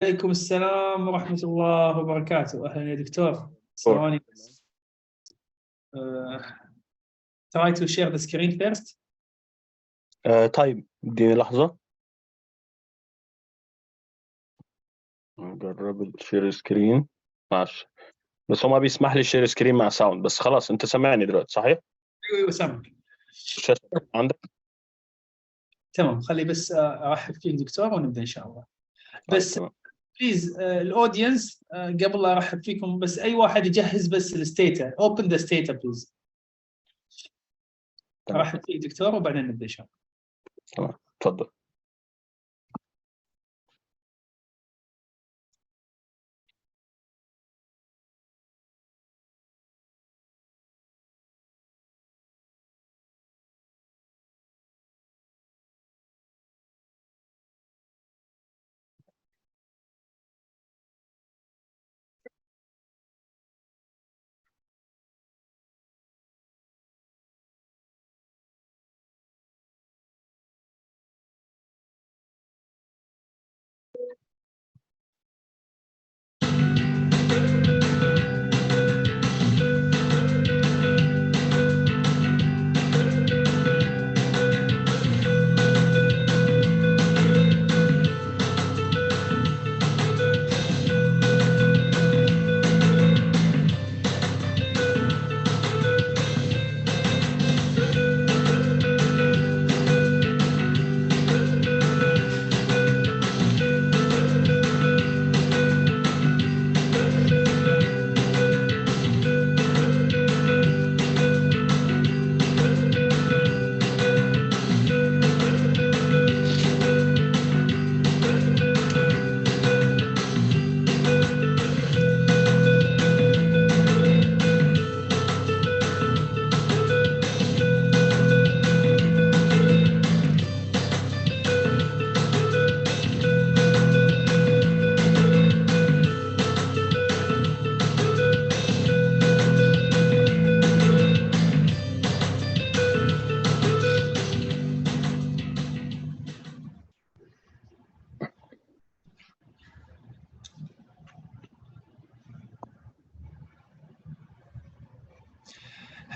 عليكم السلام ورحمة الله وبركاته. أهلا يا دكتور. ثواني بس. Try to share the screen first. طيب اديني لحظة نجرب الشير سكرين. ماشي، بس هو ما بيسمح لي شير سكرين مع ساوند. بس خلاص انت سامعني دلوقتي صحيح؟ ايوه سامعك. الشاشة عندك؟ تمام، خلي بس ارحب فيك دكتور ونبدا ان شاء الله. بس تمام. بليز الاودينس قبل لا ارحب فيكم بس اي واحد يجهز بس الستيتا. اوبن ذا ستيتا بليز. تمام. ارحب فيك دكتور وبعدين نبدا ان شاء الله. تمام، تفضل.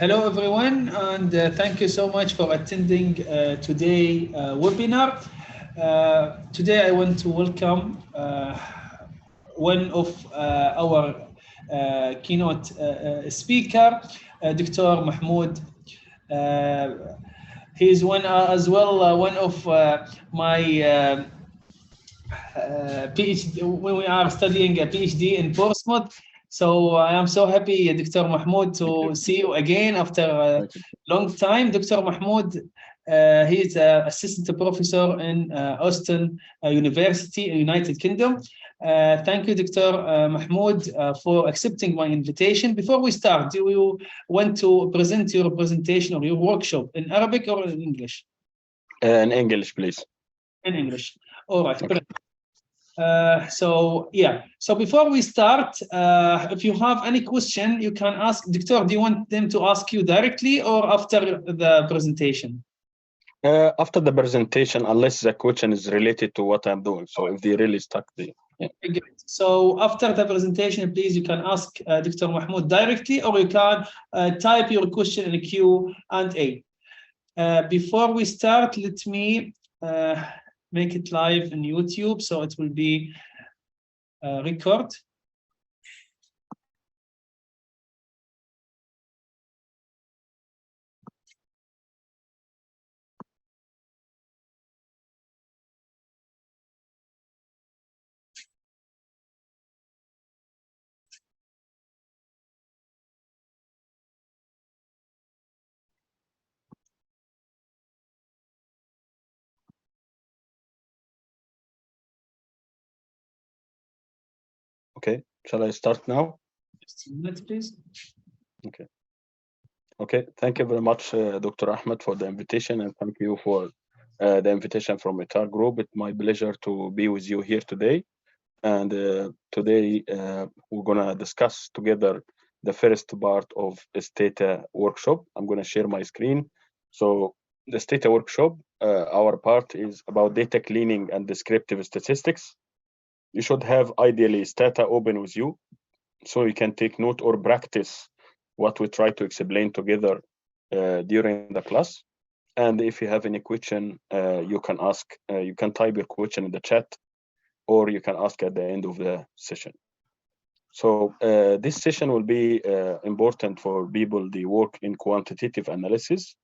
Hello everyone, and thank you so much for attending today's webinar. Today I want to welcome one of our keynote speaker, Dr. Mahmoud. He is one as well one of my PhD when we are studying a PhD in Portsmouth. So I am so happy, Dr. Mahmoud, to see you again after a long time. Dr. Mahmoud, he is an assistant professor in Austin University, United Kingdom. Thank you, Dr. Mahmoud, for accepting my invitation. Before we start, do you want to present your presentation or your workshop in Arabic or in English? In English, please. In English. All right. Okay. So before we start, if you have any question, you can ask. Doctor, do you want them to ask you directly or after the presentation? After the presentation, unless the question is related to what I'm doing. So if they really stuck the... Yeah. So after the presentation, please, you can ask Dr. Mahmoud directly, or you can type your question in the Q&A. Before we start, let me make it live in YouTube, so it will be record. Okay, shall I start now? Just a minute, please. Okay. Okay, thank you very much, Dr. Ahmed, for the invitation, and thank you for the invitation from ITAR Group. It's my pleasure to be with you here today. And today we're gonna discuss together the first part of the Stata workshop. I'm gonna share my screen. So the Stata workshop, our part is about data cleaning and descriptive statistics. You should have ideally Stata open with you, so you can take note or practice what we try to explain together during the class. And if you have any question, you can ask, you can type your question in the chat, or you can ask at the end of the session. So this session will be important for people that work in quantitative analysis,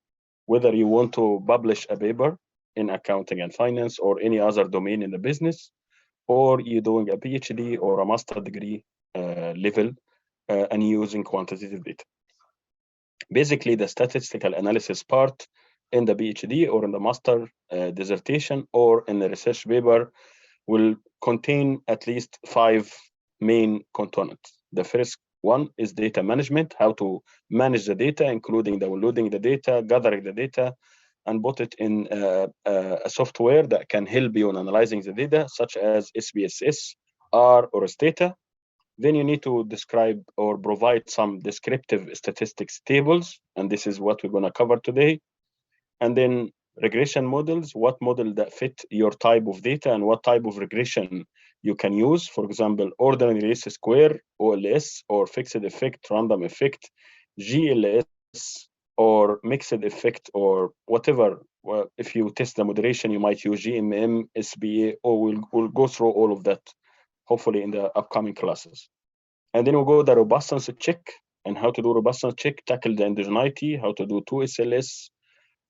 whether you want to publish a paper in accounting and finance or any other domain in the business, or you're doing a PhD or a master degree level and using quantitative data. Basically, the statistical analysis part in the PhD or in the master dissertation or in the research paper will contain at least 5 main components. The first one is data management, how to manage the data, including downloading the data, gathering the data, and put it in a software that can help you in analyzing the data, such as SPSS, R, or Stata. Then you need to describe or provide some descriptive statistics tables, and this is what we're going to cover today. And then regression models, what model that fit your type of data and what type of regression you can use. For example, ordinary least square, OLS, or fixed effect, random effect, GLS, or mixed effect, or whatever. Well, if you test the moderation, you might use GMM, SBA, or we'll go through all of that, hopefully in the upcoming classes. And then we'll go the robustness check and how to do robustness check, tackle the endogeneity, how to do 2SLS,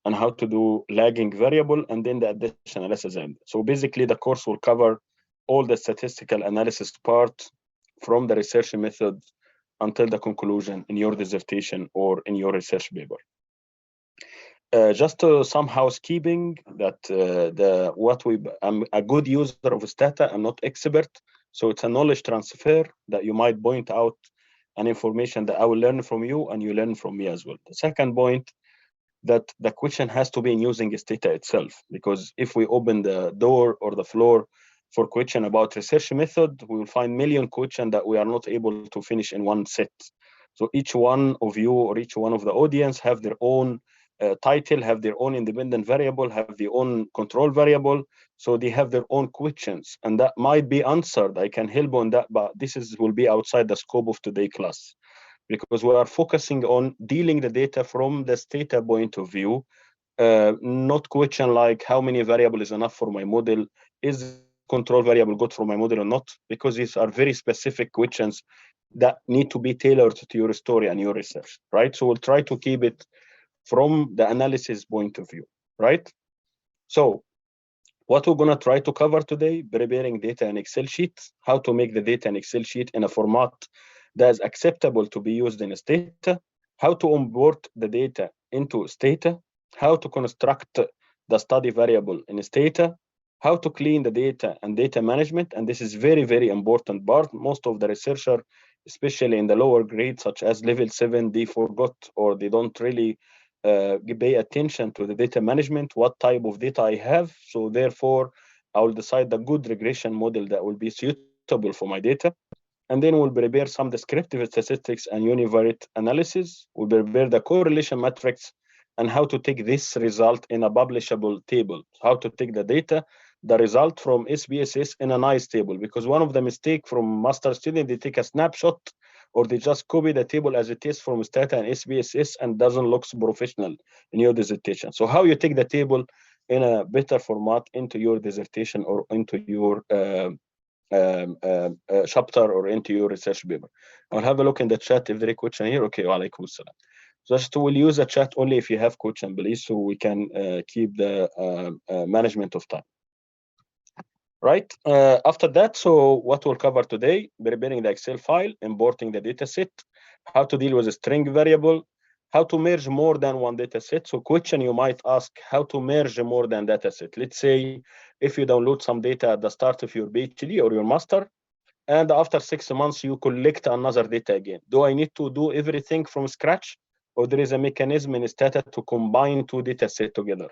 and how to do lagging variable, and then the addition analysis end. So basically the course will cover all the statistical analysis part from the research method until the conclusion in your dissertation or in your research paper. Just some housekeeping that I'm a good user of Stata, I'm not expert, so it's a knowledge transfer that you might point out an information that I will learn from you and you learn from me as well. The second point, that the question has to be in using Stata itself, because if we open the door or the floor for question about research method, we will find million questions that we are not able to finish in one set. So each one of you or each one of the audience have their own title, have their own independent variable, have their own control variable. So they have their own questions, and that might be answered. I can help on that, but will be outside the scope of today's class, because we are focusing on dealing the data from the Stata point of view, not question like how many variable is enough for my model, is this control variable good for my model or not, because these are very specific questions that need to be tailored to your story and your research, right? So we'll try to keep it from the analysis point of view, right? So what we're going to try to cover today, preparing data in Excel sheet, how to make the data in Excel sheet in a format that is acceptable to be used in Stata, how to import the data into Stata, how to construct the study variable in Stata, how to clean the data and data management. And this is very, very important part. Most of the researchers, especially in the lower grades, such as level 7, they forgot or they don't really pay attention to the data management, what type of data I have. So therefore, I will decide the good regression model that will be suitable for my data. And then we'll prepare some descriptive statistics and univariate analysis. We'll prepare the correlation matrix and how to take this result in a publishable table, how to take the data, the result from SPSS in a nice table, because one of the mistakes from master student, they take a snapshot or they just copy the table as it is from Stata and SPSS and doesn't look professional in your dissertation. So how you take the table in a better format into your dissertation or into your chapter or into your research paper. I'll have a look in the chat if there is a question here. Okay, wa alaikum assalam. Just we'll use the chat only if you have question, please, so we can keep the management of time. Right, after that, so what we'll cover today, preparing the Excel file, importing the data set, how to deal with a string variable, how to merge more than one data set. So question you might ask, how to merge more than data set. Let's say if you download some data at the start of your PhD or your master, and after 6 months you collect another data again. Do I need to do everything from scratch, or there is a mechanism in Stata to combine 2 data sets together?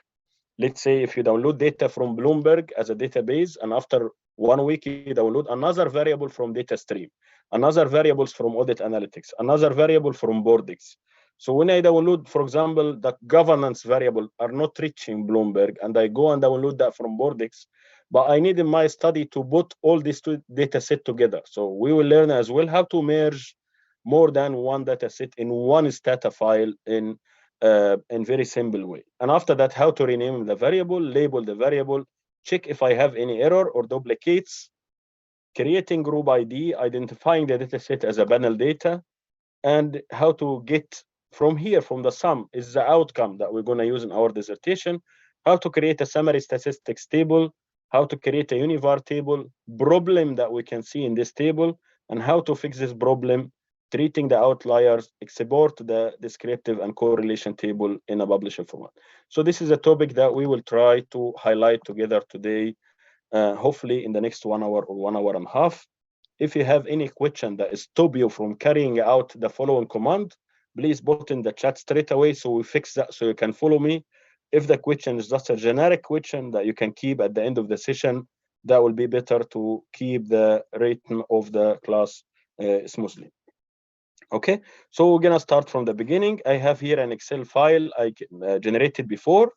Let's say if you download data from Bloomberg as a database, and after 1 week you download another variable from data stream, another variables from audit analytics, another variable from Bordex. So when I download, for example, the governance variable are not reaching Bloomberg, and I go and download that from Bordex, but I need in my study to put all these two data set together. So we will learn as well how to merge more than one data set in one Stata file in very simple way. And after that, how to rename the variable, label the variable, check if I have any error or duplicates, creating group ID, identifying the data set as a panel data, and how to get from here, from the sum, is the outcome that we're going to use in our dissertation, how to create a summary statistics table, how to create a univar table, problem that we can see in this table, and how to fix this problem, treating the outliers, export the descriptive and correlation table in a publisher format. So this is a topic that we will try to highlight together today, hopefully in the next 1 hour or 1 hour and a half. If you have any question that stop you from carrying out the following command, please put in the chat straight away so we fix that so you can follow me. If the question is just a generic question that you can keep at the end of the session, that will be better to keep the rhythm of the class smoothly. Okay, so we're gonna start from the beginning. I have here an Excel file I generated before.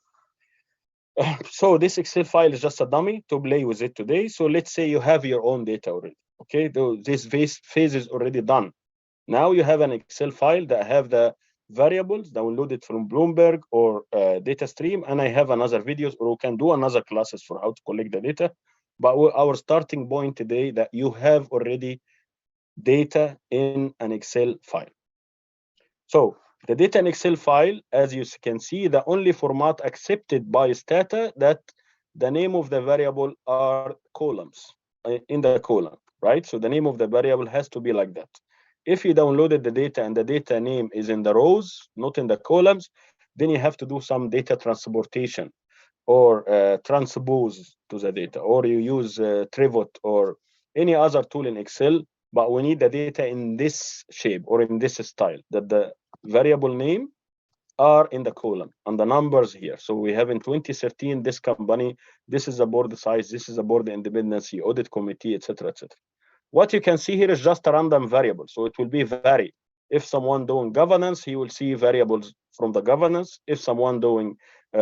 So this Excel file is just a dummy to play with it today. So let's say you have your own data already. Okay, this phase is already done. Now you have an Excel file that have the variables downloaded from Bloomberg or data stream, and I have another videos, or we can do another classes for how to collect the data. But our starting point today that you have already data in an Excel file. So the data in Excel file, as you can see, the only format accepted by Stata that the name of the variable are columns in the column, right? So the name of the variable has to be like that. If you downloaded the data and the data name is in the rows, not in the columns, then you have to do some data transportation or transpose to the data, or you use Trivot or any other tool in Excel, but we need the data in this shape or in this style, that the variable name are in the column and the numbers here. So we have in 2013 this company, this is the board size, this is the board independency, audit committee, etc., etc. What you can see here is just a random variable, so it will be vary. If someone doing governance, he will see variables from the governance. If someone doing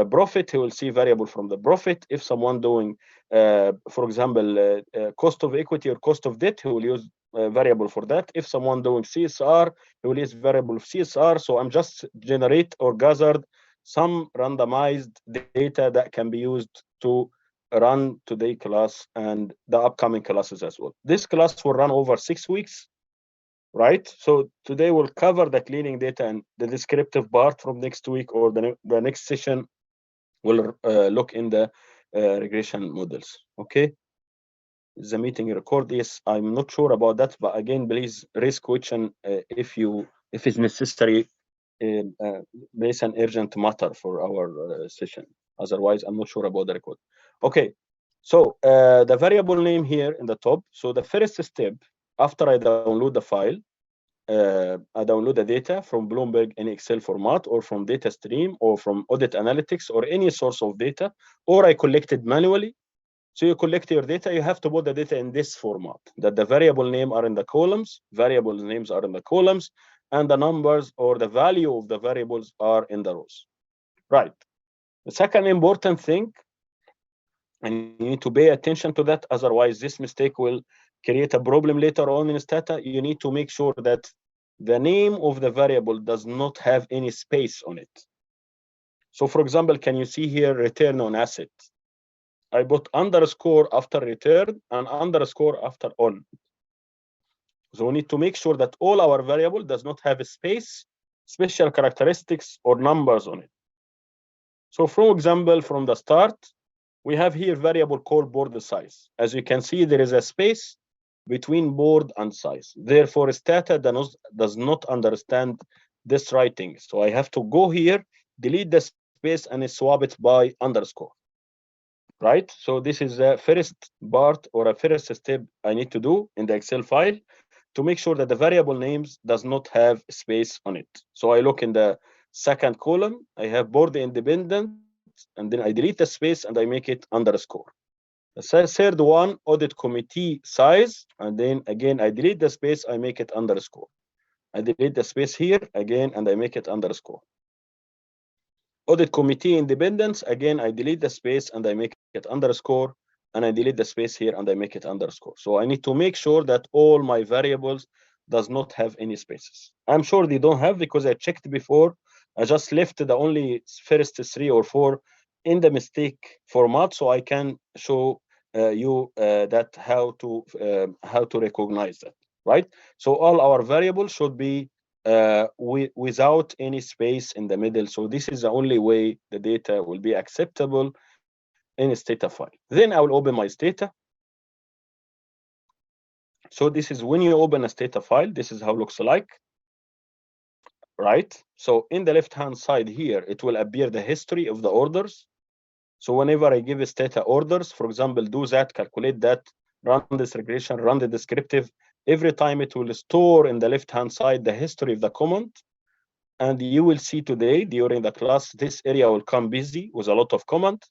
profit, he will see variable from the profit. If someone doing, for example, cost of equity or cost of debt, he will use variable for that. If someone doing CSR, he will use variable of CSR. So I'm just generate or gathered some randomized data that can be used to run today class and the upcoming classes as well. This class will run over 6 weeks, right? So today we'll cover the cleaning data and the descriptive part. From next week or the next session, we'll look in the regression models. Okay, the meeting record, yes, I'm not sure about that, but again, please raise question if it's necessary. There's an urgent matter for our session. Otherwise, I'm not sure about the record. Okay, so the variable name here in the top. So the first step after I download the file, I download the data from Bloomberg in Excel format, or from data stream, or from audit analytics, or any source of data, or I collect it manually. So you collect your data, you have to put the data in this format, that the variable name are in the columns, variable names are in the columns, and the numbers or the value of the variables are in the rows. Right. The second important thing, and you need to pay attention to that, otherwise this mistake will create a problem later on in Stata. You need to make sure that the name of the variable does not have any space on it. So for example, can you see here return on asset? I put underscore after return and underscore after on. So we need to make sure that all our variable does not have a space, special characteristics, or numbers on it. So for example, from the start, we have here variable called board size. As you can see, there is a space between board and size. Therefore, Stata does not understand this writing. So I have to go here, delete the space, and swap it by underscore. Right? So this is the first part or a first step I need to do in the Excel file to make sure that the variable names does not have space on it. So I look in the second column, I have board independent, and then I delete the space and I make it underscore. The third one, audit committee size, and then again I delete the space, I make it underscore. I delete the space here again and I make it underscore. Audit committee independence, again I delete the space and I make it underscore. and I delete the space here and I make it underscore. So I need to make sure that all my variables does not have any spaces. I'm sure they don't have because I checked before. I just left the only first 3 or 4 in the mistake format, so I can show you that how to recognize that, right? So all our variables should be without any space in the middle. So this is the only way the data will be acceptable in a Stata file. Then I will open my Stata. So this is when you open a Stata file, this is how it looks like, right? So in the left-hand side here, it will appear the history of the orders. So whenever I give a Stata orders, for example, do that, calculate that, run this regression, run the descriptive, every time it will store in the left-hand side the history of the command. And you will see today during the class, this area will come busy with a lot of command.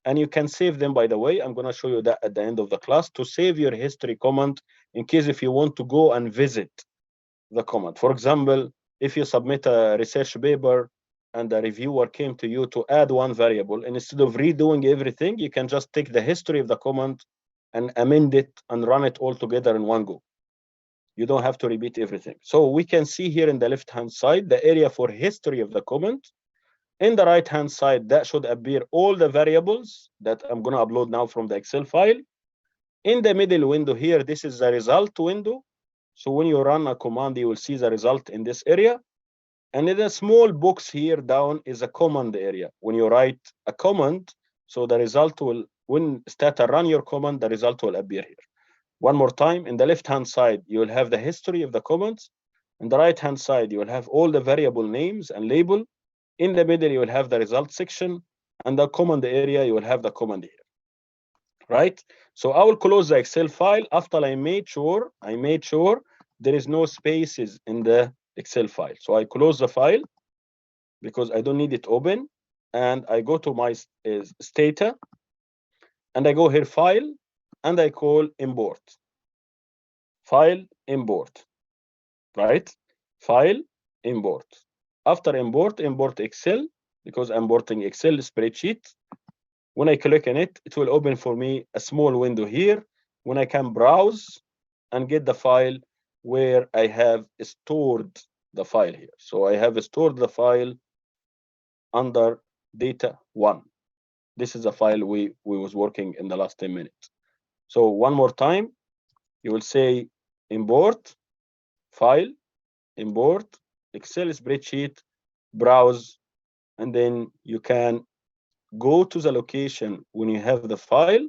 And you can save them, by the way. I'm going to show you that at the end of the class to save your history command in case if you want to go and visit the command. For example, if you submit a research paper and a reviewer came to you to add one variable, and instead of redoing everything, you can just take the history of the command and amend it and run it all together in one go. You don't have to repeat everything. So we can see here in the left-hand side, the area for history of the command. In the right-hand side, that should appear all the variables that I'm going to upload now from the Excel file. In the middle window here, this is the result window. So when you run a command, you will see the result in this area. And in the small box here down is a command area. When you write a command, so the result will, when Stata run your command, the result will appear here. One more time, in the left-hand side, you will have the history of the commands. In the right-hand side, you will have all the variable names and label. In the middle, you will have the result section, and the command area, you will have the command here, right? So I will close the Excel file after I made sure there is no spaces in the Excel file. So I close the file because I don't need it open, and I go to my Stata, and I go here, File, and I call Import. File, Import, right? File, Import. After import Excel, because I'm importing Excel spreadsheet. When I click on it, it will open for me a small window here when I can browse and get the file where I have stored the file here. So I have stored the file under data 1. This is a file we was working in the last 10 minutes. So one more time, you will say import, file, import, Excel spreadsheet, browse, and then you can go to the location when you have the file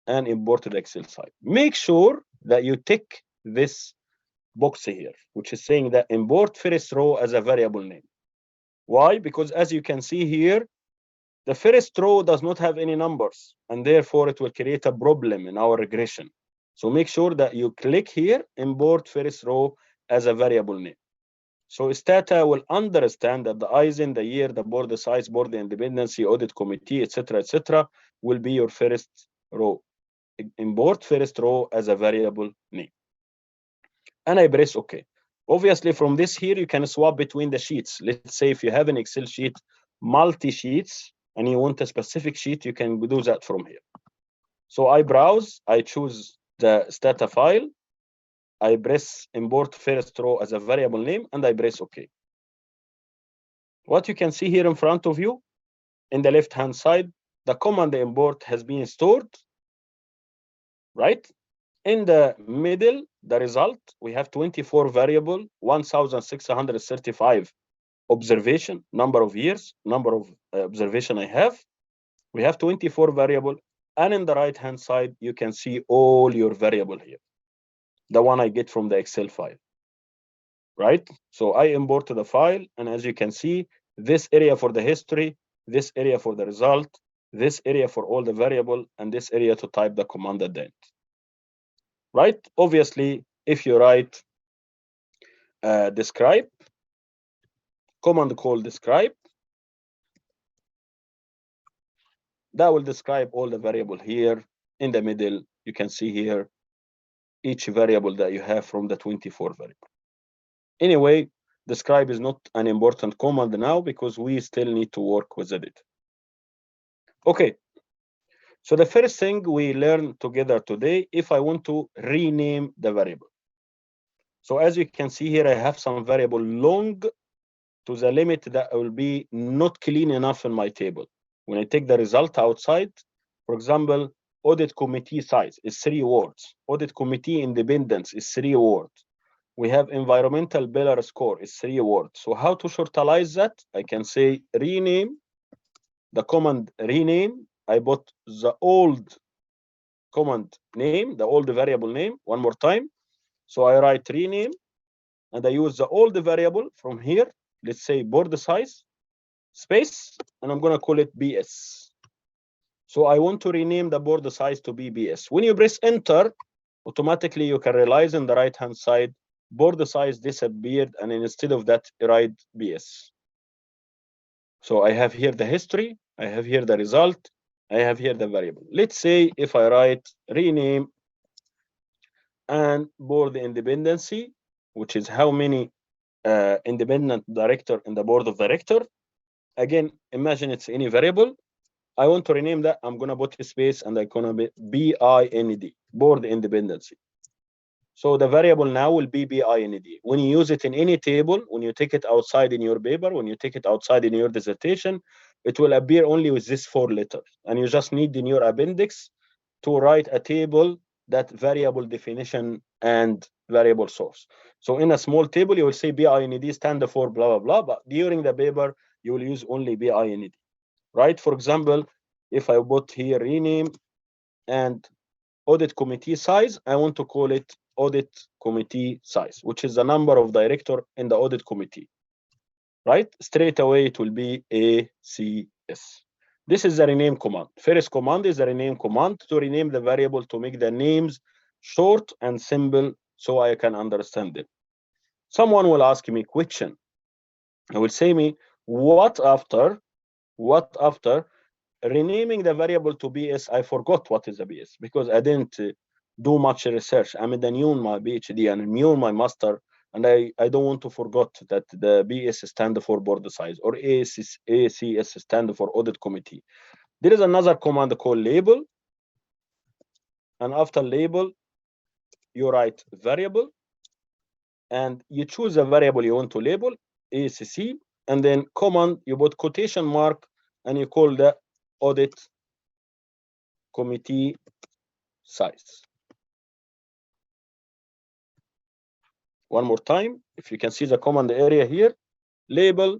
and import the Excel file. Make sure that you tick this box here, which is saying that import first row as a variable name. Why? Because as you can see here, the first row does not have any numbers, and therefore it will create a problem in our regression. So make sure that you click here, import first row as a variable name. So Stata will understand that the ISIN, the year, the board size, board independency, audit committee, etc., will be your first row. Import first row as a variable name. And I press OK. Obviously, from this here, you can swap between the sheets. Let's say if you have an Excel sheet, multi-sheets, and you want a specific sheet, you can do that from here. So I browse, I choose the Stata file, I press import first row as a variable name, and I press OK. What you can see here in front of you, in the left-hand side, the command import has been stored, right? In the middle, the result, we have 24 variable, 1,635 observation, number of years, number of observation I have. We have 24 variable, and in the right-hand side, you can see all your variable here, the one I get from the Excel file, right? So I import the file, and as you can see, this area for the history, this area for the result, this area for all the variable, and this area to type the command at the end, right? Obviously, if you write describe, command call describe, that will describe all the variable here. In the middle, you can see here each variable that you have from the 24 variable. Anyway, describe is not an important command now because we still need to work with the data. Okay, So the first thing we learn together today, if I want to rename the variable. So as you can see here, I have some variable long to the limit that will be not clean enough in my table. When I take the result outside, for example, audit committee size is 3 words. Audit committee independence is 3 words. We have environmental pillar score is 3 words. So how to shortalize that? I can say rename, the command rename. I put the old command name, the old variable name, one more time. So I write rename, and I use the old variable from here. Let's say board size, space, and I'm going to call it BS. So I want to rename the board size to BS. When you press enter, automatically you can realize on the right hand side, board size disappeared, and instead of that, write BS. So I have here the history, I have here the result, I have here the variable. Let's say if I write rename and board independency, which is how many independent director in the board of director. Again, imagine it's any variable. I want to rename that. I'm going to put a space and I'm going to be BIND, board independency. So the variable now will be BIND. When you use it in any table, when you take it outside in your paper, when you take it outside in your dissertation, it will appear only with this 4 letters. And you just need in your appendix to write a table that variable definition and variable source. So in a small table, you will say BIND stand for blah, blah, blah. But during the paper, you will use only BIND, right? For example, if I put here rename and audit committee size, I want to call it audit committee size, which is the number of director in the audit committee, right? Straight away, it will be ACS. This is the rename command. First command is the rename command to rename the variable to make the names short and simple so I can understand it. Someone will ask me question. I will say me, what after renaming the variable to BS? I forgot what is a BS because I didn't do much research. I'm new in my PhD and new in my master, and I don't want to forget that the BS stand for board size or ACS stand for audit committee. There is another command called label, and after label, you write variable, and you choose a variable you want to label, ACC, and then command, you put quotation mark, and you call the audit committee size. One more time, if you can see the command area here, label,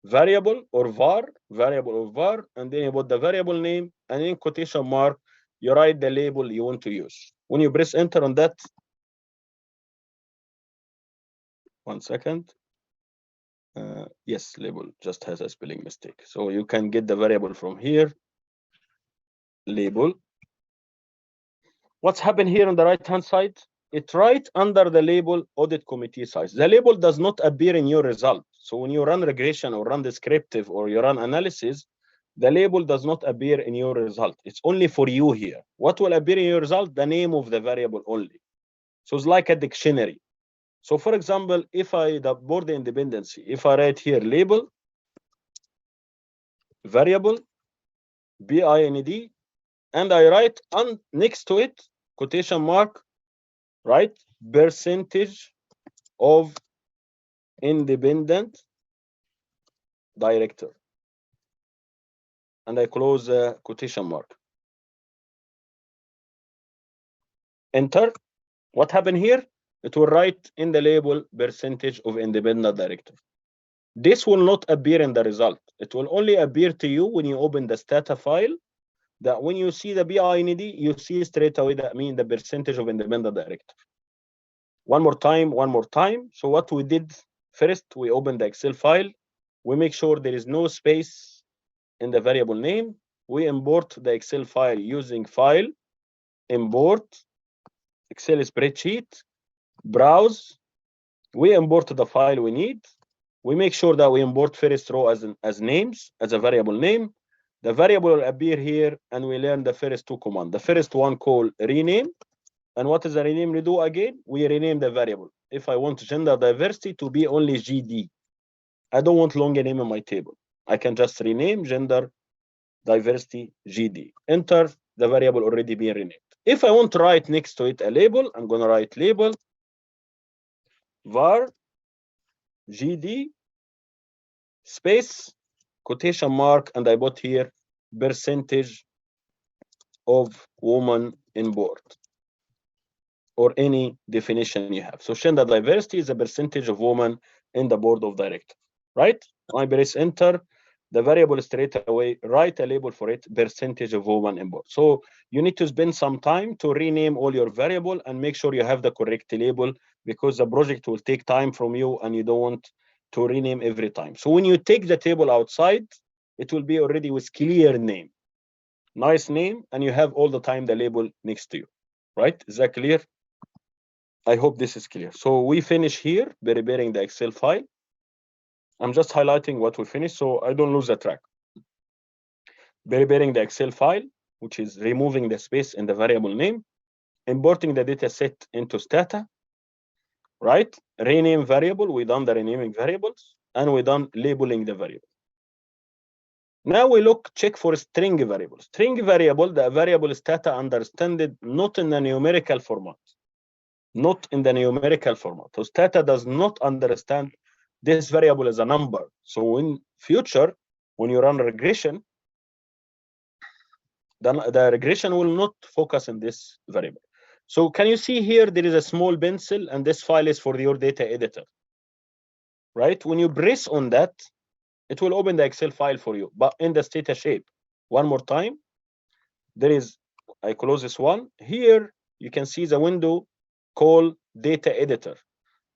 variable or var, and then you put the variable name, and in quotation mark, you write the label you want to use. When you press enter on that, one second. Yes, label just has a spelling mistake. So you can get the variable from here, label. What's happened here on the right-hand side? It's right under the label audit committee size. The label does not appear in your result. So when you run regression or run descriptive or you run analysis, the label does not appear in your result. It's only for you here. What will appear in your result? The name of the variable only. So it's like a dictionary. So for example, if the board independency, if I write here label, variable, BIND, and I write next to it, quotation mark, right? Percentage of independent director. And I close the quotation mark. Enter. What happened here? It will write in the label percentage of independent director. This will not appear in the result. It will only appear to you when you open the Stata file, that when you see the BIND, you see straight away that means the percentage of independent director. One more time. So what we did first, we open the Excel file. We make sure there is no space in the variable name. We import the Excel file using file, import, Excel spreadsheet, browse. We import the file we need. We make sure that we import first row as names, as a variable name. The variable will appear here, and we learn the first 2 commands. The first one called rename. And what is the rename we do again? We rename the variable. If I want gender diversity to be only GD, I don't want long name in my table. I can just rename gender diversity GD. Enter the variable already being renamed. If I want to write next to it a label, I'm going to write label var GD space quotation mark, and I put here percentage of woman in board, or any definition you have. So gender diversity is a percentage of women in the board of directors, right? I press enter, the variable straight away write a label for it, percentage of women in board. So you need to spend some time to rename all your variable and make sure you have the correct label, because the project will take time from you and you don't want to rename every time. So when you take the table outside, it will be already with clear name, nice name, and you have all the time the label next to you, right? Is that clear? I hope this is clear. So we finish here preparing the Excel file. I'm just highlighting what we finished so I don't lose the track. Preparing the Excel file, which is removing the space in the variable name, importing the data set into Stata, right? Rename variable, we done the renaming variables, and we done labeling the variable. Now we check for string variable. String variable, the variable Stata understand it not in the numerical format. Not in the numerical format. So Stata does not understand this variable as a number. So in future, when you run regression, then the regression will not focus on this variable. So can you see here, there is a small pencil, and this file is for your data editor, right? When you press on that, it will open the Excel file for you, but in the Stata shape. One more time, there is, I close this one. Here, you can see the window called data editor,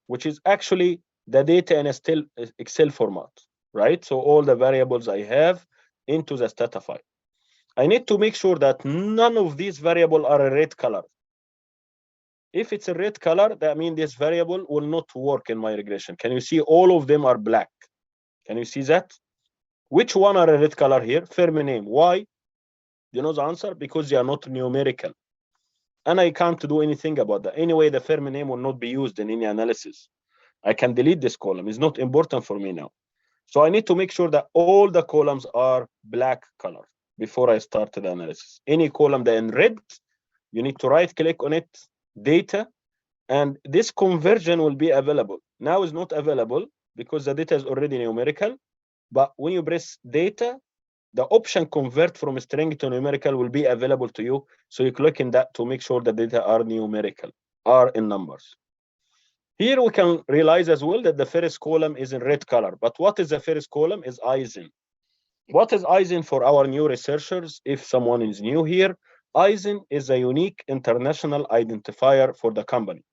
which is actually the data in a still Excel format, right? So all the variables I have into the Stata file. I need to make sure that none of these variables are a red color. If it's a red color, that means this variable will not work in my regression. Can you see all of them are black? Can you see that? Which one are a red color here? Firm name. Why? You know the answer? Because they are not numerical. And I can't do anything about that. Anyway, the firm name will not be used in any analysis. I can delete this column. It's not important for me now. So I need to make sure that all the columns are black color before I start the analysis. Any column that in red, you need to right click on it, data, and this conversion will be available. Now it's not available because the data is already numerical, but when you press data, the option convert from string to numerical will be available to you. So you click in that to make sure the data are numerical, are in numbers. Here we can realize as well that the first column is in red color. But what is the first column? Is ISIN. What is ISIN for our new researchers? If someone is new here, ISIN is a unique international identifier for the company.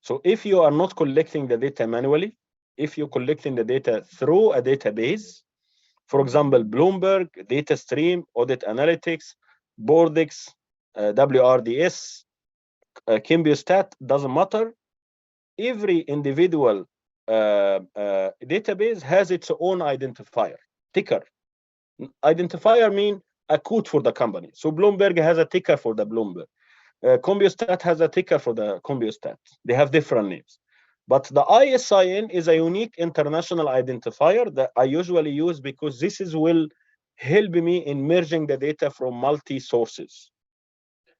So if you are not collecting the data manually, if you're collecting the data through a database, for example, Bloomberg, DataStream, Audit Analytics, Bordex, WRDS, Kimbustat, doesn't matter. Every individual database has its own identifier, ticker. Identifier mean a code for the company. So Bloomberg has a ticker for the Bloomberg. Kimbustat has a ticker for the Kimbustat. They have different names. But the ISIN is a unique international identifier that I usually use because this will help me in merging the data from multi-sources.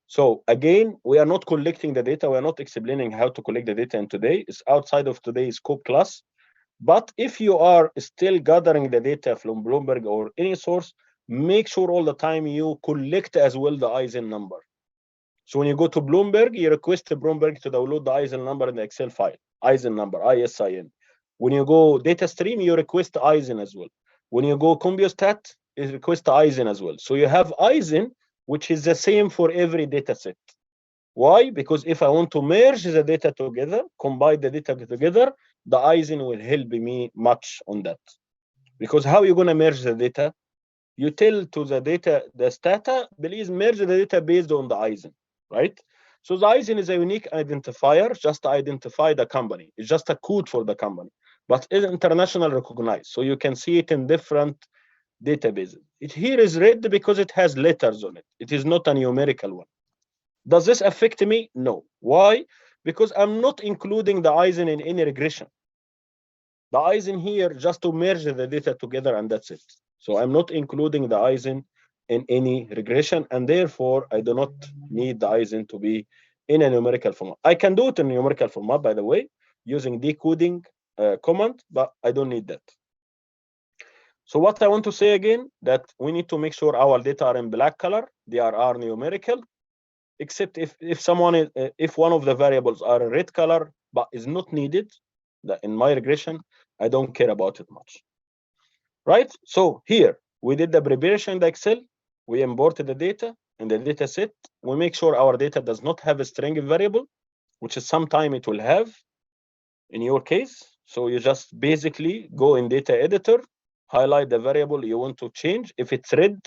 So again, we are not collecting the data. We are not explaining how to collect the data in today. It's outside of today's scope class. But if you are still gathering the data from Bloomberg or any source, make sure all the time you collect as well the ISIN number. So when you go to Bloomberg, you request Bloomberg to download the ISIN number in the Excel file, ISIN number, ISIN. When you go DataStream, you request ISIN as well. When you go Kimbustat, you request ISIN as well. So you have ISIN, which is the same for every data set. Why? Because if I want to merge the data together, combine the data together, the ISIN will help me much on that. Because how are you going to merge the data? You tell to the data, the Stata, please merge the data based on the ISIN, right? So the ISIN is a unique identifier, just to identify the company. It's just a code for the company, but it's international recognized. So you can see it in different databases. It here is red because it has letters on it. It is not a numerical one. Does this affect me? No. Why? Because I'm not including the ISIN in any regression. The ISIN here just to merge the data together, and that's it. So I'm not including the Eisen in any regression, and therefore I do not need the Eisen to be in a numerical format. I can do it in a numerical format, by the way, using decoding command, but I don't need that. So what I want to say again, that we need to make sure our data are in black color, they are numerical, except if one of the variables are a red color but is not needed, that in my regression, I don't care about it much. Right? So here we did the preparation in the Excel, we imported the data in the data set, we make sure our data does not have a string variable, which is sometime it will have in your case. So you just basically go in data editor, highlight the variable you want to change. If it's red,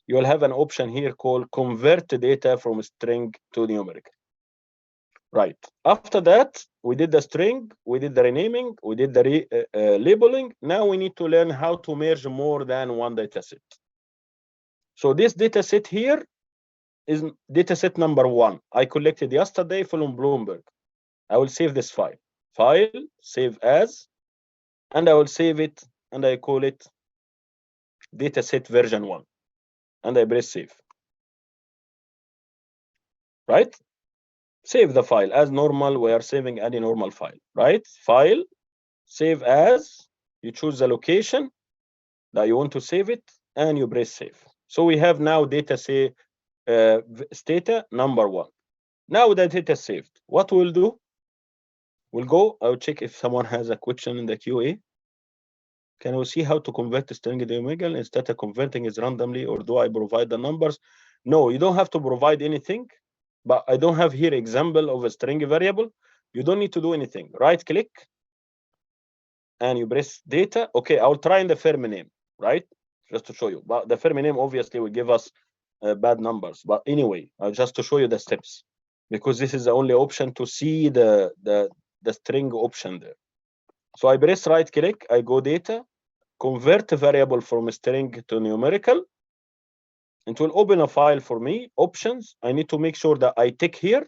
you will have an option here called convert data from string to numerical. Right. After that, we did the string, we did the renaming, we did the labeling. Now we need to learn how to merge more than one data set. So this data set here is data set number 1. I collected yesterday from Bloomberg. I will save this file. File, save as, and I will save it, and I call it dataset version 1, and I press save. Right? Save the file as normal. We are saving any normal file, right? File, save as, you choose the location that you want to save it, and you press save. So we have now data say Stata number 1. Now the data saved. What we'll do, we'll go, I'll check if someone has a question in the QA. Can we see how to convert string to numerical? Instead of converting is randomly, or do I provide the numbers? No, you don't have to provide anything, but I don't have here example of a string variable. You don't need to do anything. Right click and you press data. Okay, I'll try in the firm name, right? Just to show you. But the firm name obviously will give us bad numbers. But anyway, just to show you the steps, because this is the only option to see the string option there. So I press right click, I go data, convert a variable from a string to numerical. It will open a file for me, options. I need to make sure that I tick here.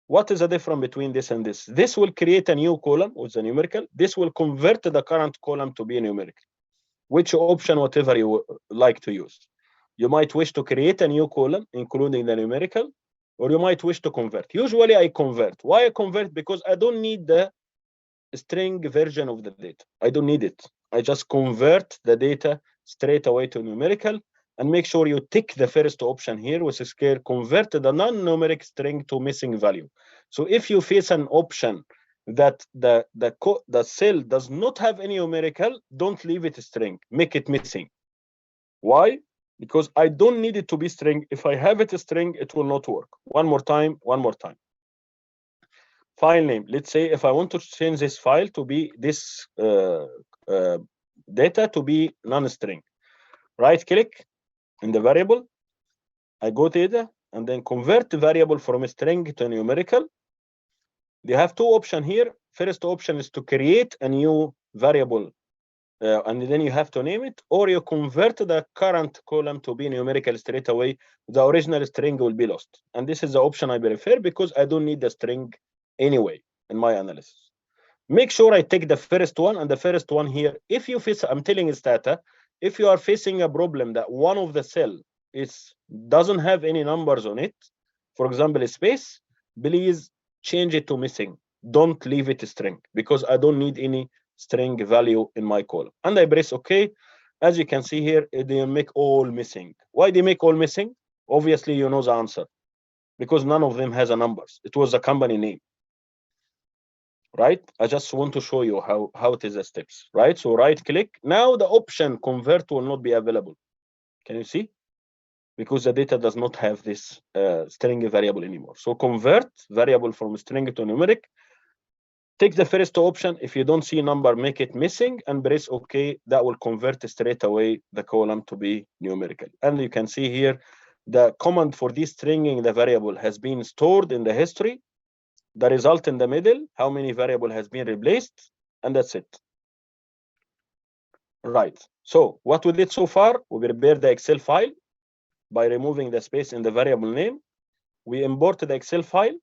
What is the difference between this and this? This will create a new column with the numerical. This will convert the current column to be a numerical. Which option, whatever you like to use. You might wish to create a new column, including the numerical, or you might wish to convert. Usually I convert. Why I convert? Because I don't need the string version of the data. I don't need it. I just convert the data straight away to numerical, and make sure you tick the first option here, which is convert the non-numeric string to missing value. So if you face an option that the cell does not have any numerical, don't leave it a string, make it missing. Why? Because I don't need it to be string. If I have it a string, it will not work. One more time. File name. Let's say if I want to change this file to be this data to be non-string, right click in the variable, I go to data and then convert the variable from a string to numerical. They have two options here. First option is to create a new variable, and then you have to name it, or you convert the current column to be numerical straight away. The original string will be lost. And this is the option I prefer because I don't need the string anyway in my analysis. Make sure I take the first one, and the first one here, if you face, I'm telling Stata, if you are facing a problem that one of the cell doesn't have any numbers on it, for example, a space, please change it to missing. Don't leave it a string, because I don't need any string value in my column. And I press OK. As you can see here, they make all missing. Why they make all missing? Obviously, you know the answer. Because none of them has a numbers. It was a company name. Right? I just want to show you how it is the steps. Right? So right click. Now the option convert will not be available. Can you see? Because the data does not have this string variable anymore. So convert variable from string to numeric. Take the first option. If you don't see number, make it missing and press OK. That will convert straight away the column to be numerical. And you can see here the command for this stringing the variable has been stored in the history. The result in the middle, how many variable has been replaced, and that's it. Right. So what we did so far, we prepared the Excel file by removing the space in the variable name. We imported the Excel file.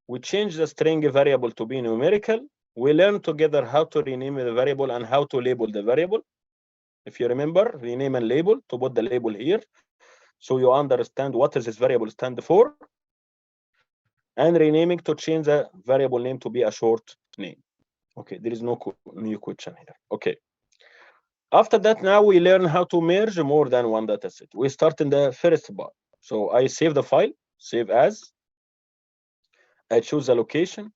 We changed the string variable to be numerical. We learned together how to rename the variable and how to label the variable. If you remember, rename and label, to put the label here, so you understand what is this variable stand for, and renaming to change the variable name to be a short name. Okay, there is no new question here. Okay. After that, now we learn how to merge more than one data set. We start in the first bar. So I save the file, save as. I choose the location,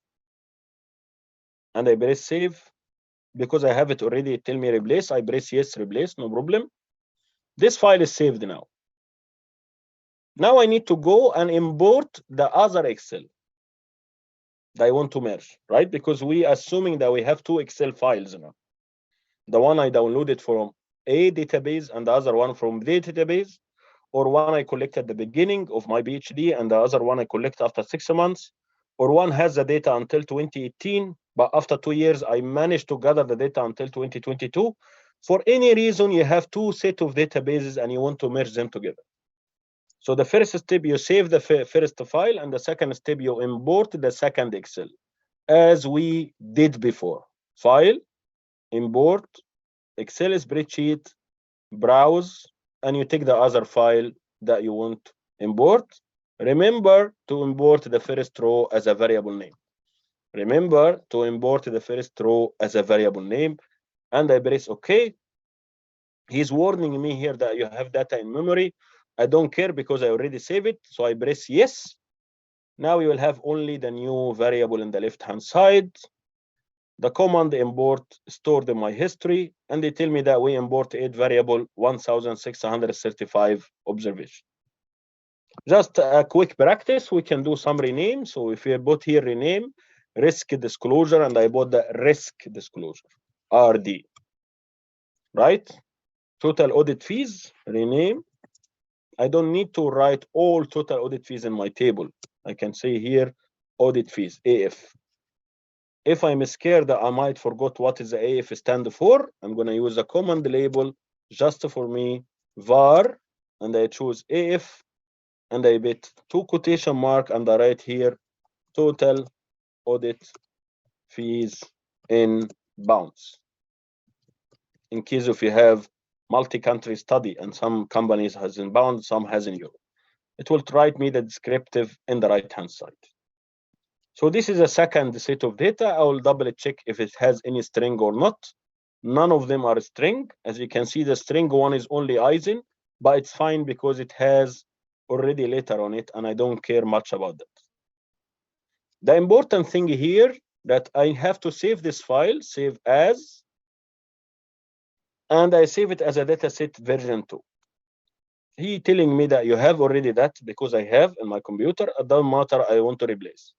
and I press save. Because I have it already, tell me replace. I press yes, replace, no problem. This file is saved now. Now I need to go and import the other Excel that I want to merge, right? Because we assuming that we have two Excel files now. The one I downloaded from a database and the other one from the database, or one I collect at the beginning of my PhD and the other one I collect after 6 months, or one has the data until 2018, but after 2 years I managed to gather the data until 2022. For any reason, you have two sets of databases and you want to merge them together. So the first step, you save the first file, and the second step, you import the second Excel, as we did before. File, import, Excel spreadsheet, browse, and you take the other file that you want to import. Remember to import the first row as a variable name. Remember to import the first row as a variable name, and I press OK. He's warning me here that you have data in memory. I don't care because I already saved it, so I press yes. Now you will have only the new variable in the left-hand side. The command import stored in my history, and they tell me that we import 8 variable 1635 observation. Just a quick practice, we can do some rename. So if we put here rename, risk disclosure, and I put the risk disclosure, RD, right? Total audit fees, rename. I don't need to write all total audit fees in my table. I can say here audit fees, AF. If I'm scared that I might forget what is the AF stand for, I'm going to use a command label just for me, var, and I choose AF, and I put 2 quotation mark, and I write here total audit fees in pounds. In case if you have multi-country study and some companies has in pounds, some has in euro. It will write me the descriptive in the right-hand side. So this is a second set of data. I will double check if it has any string or not. None of them are string. As you can see, the string one is only Eisen, but it's fine because it has already letter on it, and I don't care much about that. The important thing here that I have to save this file, save as, and I save it as a dataset version 2. He telling me that you have already that because I have in my computer. It doesn't matter, I want to replace.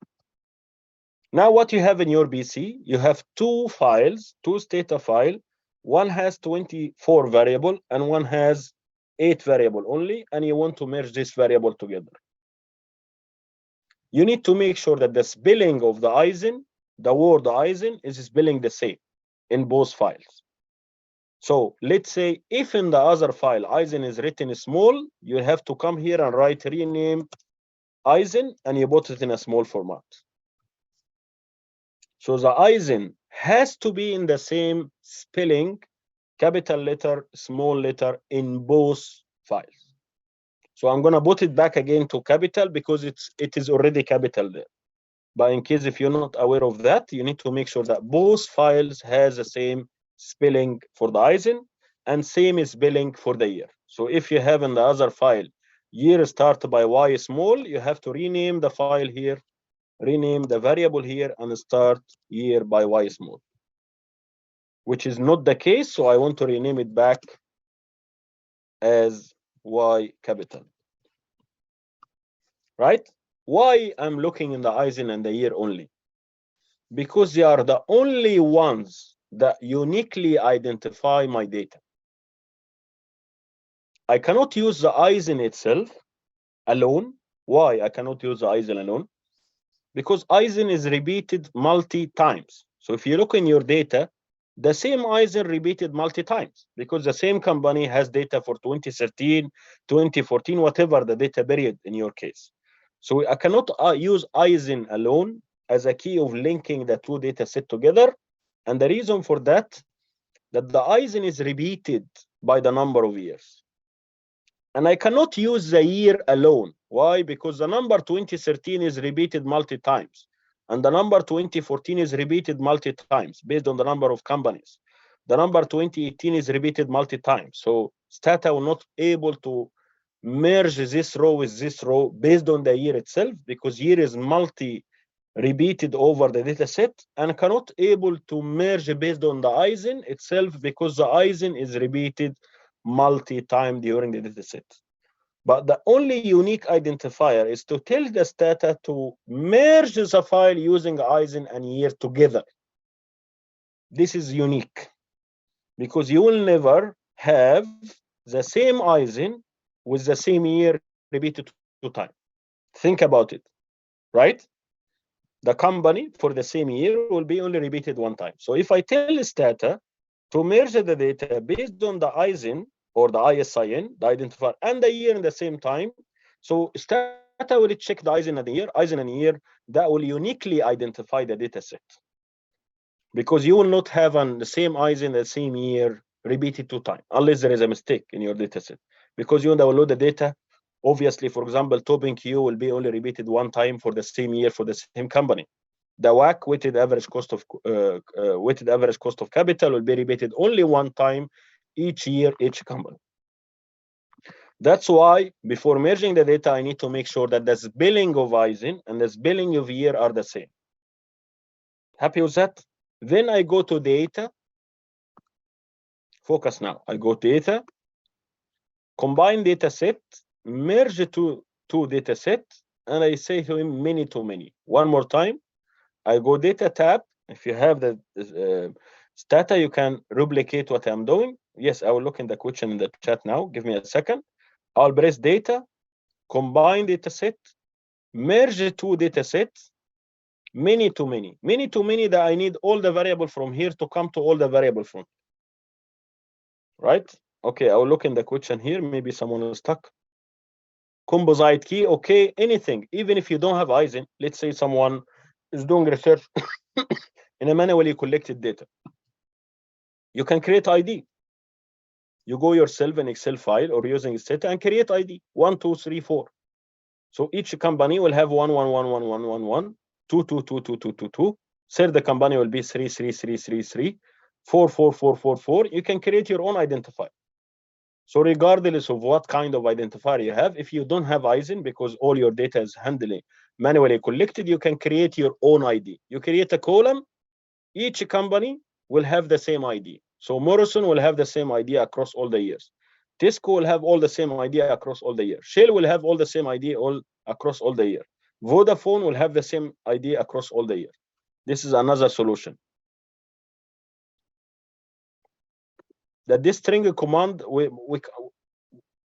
Now what you have in your PC, you have 2 files, 2 Stata file. One has 24 variable and one has 8 variable only, and you want to merge this variable together. You need to make sure that the spelling of the Eisen, the word Eisen, is spelling the same in both files. So let's say if in the other file Eisen is written small, you have to come here and write rename Eisen, and you put it in a small format. So the Eisen has to be in the same spelling, capital letter, small letter, in both files. So I'm going to put it back again to capital because it is already capital there. But in case if you're not aware of that, you need to make sure that both files has the same spelling for the Eisen and same spelling for the year. So if you have in the other file year start by Y small, you have to rename the file here, rename the variable here, and start year by Y small, which is not the case. So I want to rename it back as Y capital, right? Why I'm looking in the Eisen and the year only? Because they are the only ones that uniquely identify my data. I cannot use the Eisen itself alone. Why I cannot use the Eisen alone? Because Eisen is repeated multi times. So if you look in your data, the same Eisen repeated multi times because the same company has data for 2013, 2014, whatever the data period in your case. So I cannot use Eisen alone as a key of linking the 2 data set together. And the reason for that the Eisen is repeated by the number of years. And I cannot use the year alone. Why? Because the number 2013 is repeated multi times. And the number 2014 is repeated multi times based on the number of companies. The number 2018 is repeated multi times. So Stata will not able to merge this row with this row based on the year itself, because year is multi repeated over the data set, and cannot able to merge based on the ISIN itself, because the ISIN is repeated multi-time during the data set. But the only unique identifier is to tell the Stata to merge the file using ISIN and year together. This is unique, because you will never have the same ISIN with the same year repeated 2 times. Think about it, right? The company for the same year will be only repeated 1 time. So if I tell Stata to merge the data based on the ISIN or the ISIN, the identifier, and the year in the same time, so Stata will check the ISIN and year, that will uniquely identify the data set. Because you will not have the same ISIN, the same year repeated 2 times, unless there is a mistake in your data set. Because you download the data, obviously, for example, topping Q will be only repeated 1 time for the same year for the same company. The WACC, weighted average cost of capital, will be repeated only 1 time each year, each company. That's why before merging the data, I need to make sure that the spelling of ISIN and the spelling of year are the same. Happy with that? Then I go to data. Focus now. I go to data, combine data set, merge two data sets, and I say to him many to many. One more time. I go data tab. If you have the Stata, you can replicate what I'm doing. Yes, I will look in the question in the chat now. Give me a second. I'll press data, combine data set, merge 2 data sets, many to many. Many to many that I need all the variable from here to come to all the variable from. Right? Okay, I will look in the question here. Maybe someone is stuck. Composite key, okay, anything. Even if you don't have ISIN, let's say someone is doing research in a manually collected data. You can create ID. You go yourself in Excel file or using Stata and create ID 1, 2, 3, 4. So each company will have 1, 1, 1, 1, 1, 1, 1, 2, 2, 2, 2, 2, 2, 2. Third, the company will be 3, 3, 3, 3, 3, 4, 4, 4, 4, 4. You can create your own identifier. So regardless of what kind of identifier you have, if you don't have ISIN, because all your data is manually collected, you can create your own ID. You create a column, each company will have the same ID. So Morrison will have the same ID across all the years. Tesco will have all the same ID across all the years. Shell will have all the same ID across all the year. Vodafone will have the same ID across all the year. This is another solution. This string command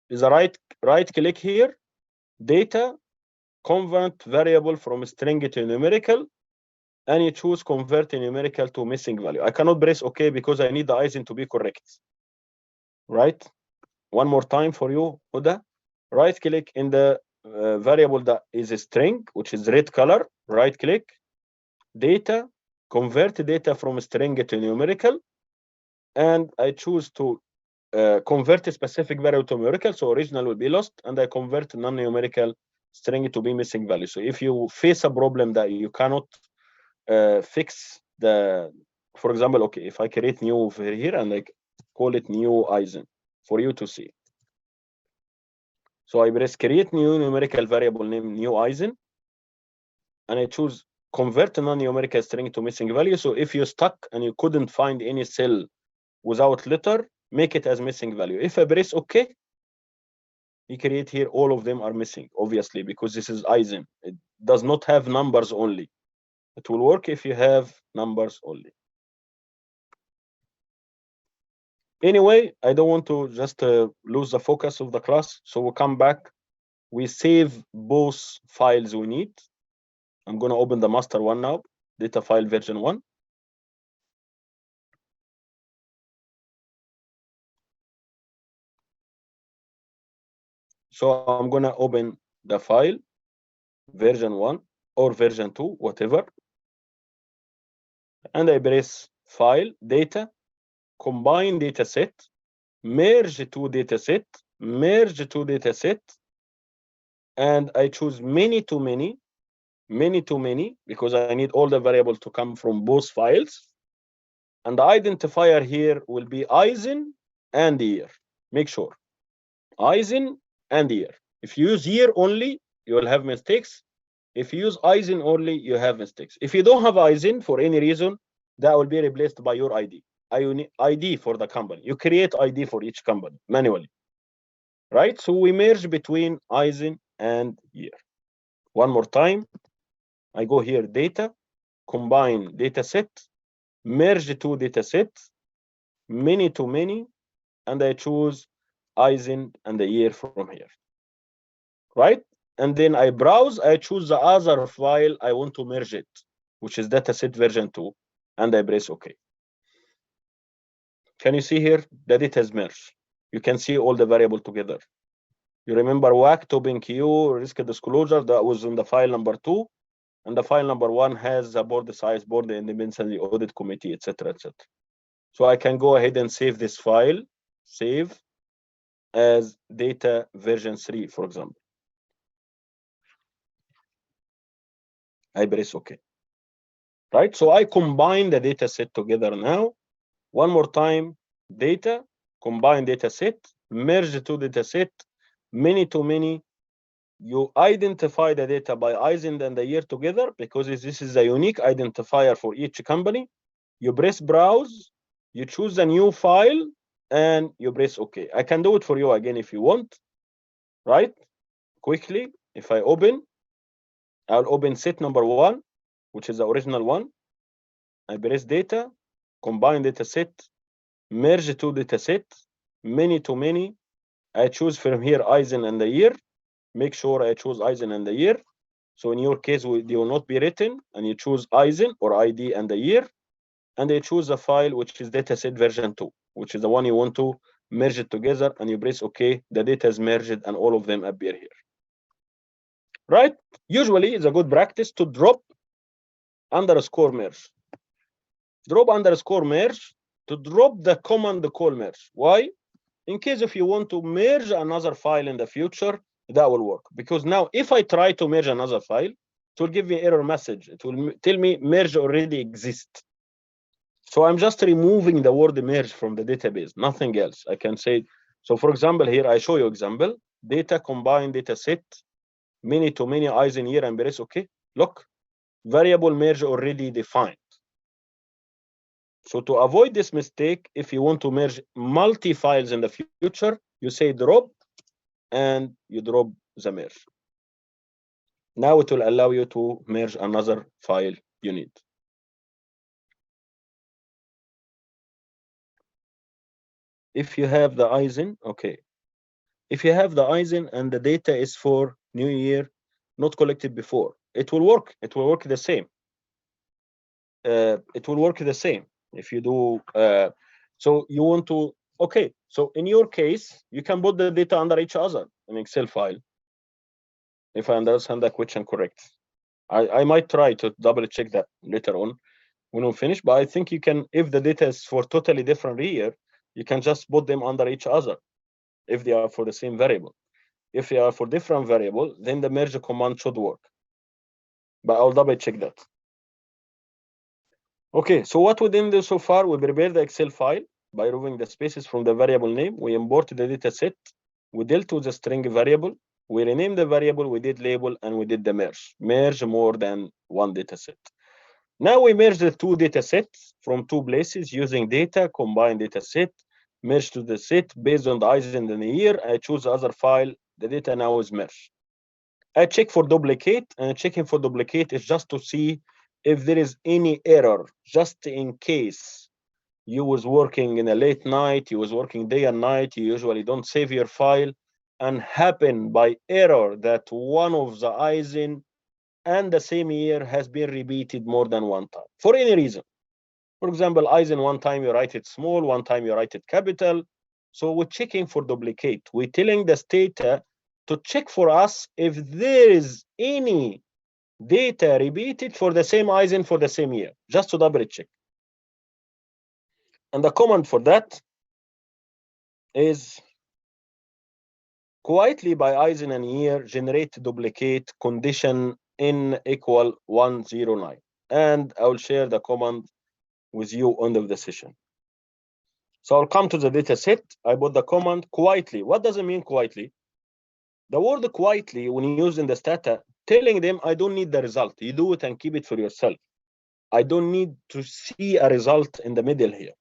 is a right click here, data, convert variable from string to numerical, and you choose convert numerical to missing value. I cannot press OK because I need the ISIN to be correct. Right? One more time for you, Huda. Right click in the variable that is a string, which is red color. Right click, data, convert data from string to numerical, and I choose to convert a specific variable to numerical, so original will be lost, and I convert non-numerical string to be missing value. So if you face a problem that you cannot fix for example, okay, if I create new over here and I call it new ISIN for you to see. So I press create new numerical variable name new ISIN, and I choose convert non-numerical string to missing value. So if you're stuck and you couldn't find any cell without letter, make it as missing value. If I press OK, you create here all of them are missing, obviously, because this is ISIN. It does not have numbers only. It will work if you have numbers only. Anyway, I don't want to just lose the focus of the class. So we'll come back. We save both files we need. I'm going to open the master one now, data file version 1. So I'm going to open the file version 1 or version 2, whatever. And I press file, data, combine data set. merge two data set, merge two data set, and I choose many to many, many to many, because I need all the variables to come from both files. And the identifier here will be ISIN and year. Make sure. ISIN and year. If you use year only, you will have mistakes. If you use ISIN only, you have mistakes. If you don't have ISIN for any reason, that will be replaced by your ID. ID for the company. You create ID for each company manually. Right? So we merge between ISIN and year. One more time. I go here, data, combine data set, merge two data sets, many to many, and I choose ISIN and the year from here. Right? And then I browse, I choose the other file I want to merge it, which is dataset version 2, and I press OK. Can you see here? The data is merged. You can see all the variables together. You remember WAC, topping queue, risk disclosure, that was in the file number 2, and the file number 1 has the board size, board independently audit committee, etc., etc. So I can go ahead and save this file, save as data version 3, for example. I press OK. Right? So I combine the data set together now. One more time, data, combine data set, merge the two data set, many to many. You identify the data by ISIN and the year together, because this is a unique identifier for each company. You press browse, you choose a new file, and you press OK. I can do it for you again if you want. Right? Quickly, if I open, I'll open set number 1, which is the original one. I press data, combine data set, merge two data set, many to many. I choose from here ISIN and the year. Make sure I choose ISIN and the year. So in your case, they will not be written, and you choose ISIN or ID and the year, and I choose a file which is dataset version 2, which is the one you want to merge it together, and you press OK. The data is merged, and all of them appear here. Right? Usually, it's a good practice to drop underscore merge. Drop underscore merge to drop the command call merge. Why? In case if you want to merge another file in the future, that will work. Because now if I try to merge another file, it will give me error message. It will tell me merge already exists. So I'm just removing the word merge from the database, nothing else. I can say, so for example, here I show you example, data combine data set, many to many ISIN year and press OK. Look, variable merge already defined. So to avoid this mistake, if you want to merge multi-files in the future, you say drop, and you drop the merge. Now it will allow you to merge another file you need. If you have the ISIN, okay. If you have the ISIN and the data is for new year, not collected before, it will work. It will work the same. It will work the same if you do. So you want to, okay. So in your case, you can put the data under each other in Excel file. If I understand the question correct, I might try to double check that later on when we finish. But I think you can, if the data is for totally different year, you can just put them under each other if they are for the same variable. If they are for different variable, then the merge command should work. But I'll double check that. Okay, so what we did do so far, we prepared the Excel file by removing the spaces from the variable name. We imported the data set. We dealt with the string variable. We renamed the variable. We did label, and we did the merge. Merge more than one data set. Now we merge the two data sets from two places using data, combine data set, merge to the set based on the ISIN in the year. I choose the other file. The data now is merged. I check for duplicate, and checking for duplicate is just to see if there is any error, just in case you was working in a late night, you was working day and night, you usually don't save your file, and happen by error that one of the ISIN and the same year has been repeated more than one time for any reason. For example, ISIN one time you write it small, one time you write it capital. So we're checking for duplicate. We're telling the Stata to check for us if there is any data repeated for the same ISIN for the same year, just to double check. And the command for that is quietly by Eisen and year generate duplicate condition n equal 109. And I will share the command with you end of the session. So I'll come to the data set. I put the command quietly. What does it mean quietly? The word quietly, when you use in the Stata, telling them I don't need the result. You do it and keep it for yourself. I don't need to see a result in the middle here.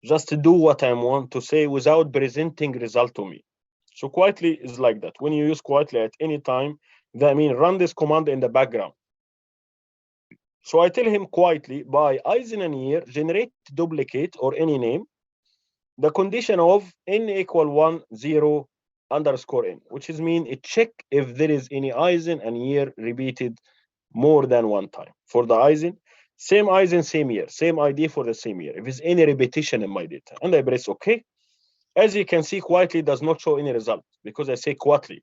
Just to do what I want to say without presenting result to me. So quietly is like that. When you use quietly at any time, that means run this command in the background. So I tell him quietly by Eisen and year generate duplicate or any name the condition of n equal 1 0 underscore n, which is mean it check if there is any Eisen and year repeated more than one time. For the Eisen, same year, same ID for the same year. If there's any repetition in my data, and I press OK, as you can see, quietly does not show any result because I say quietly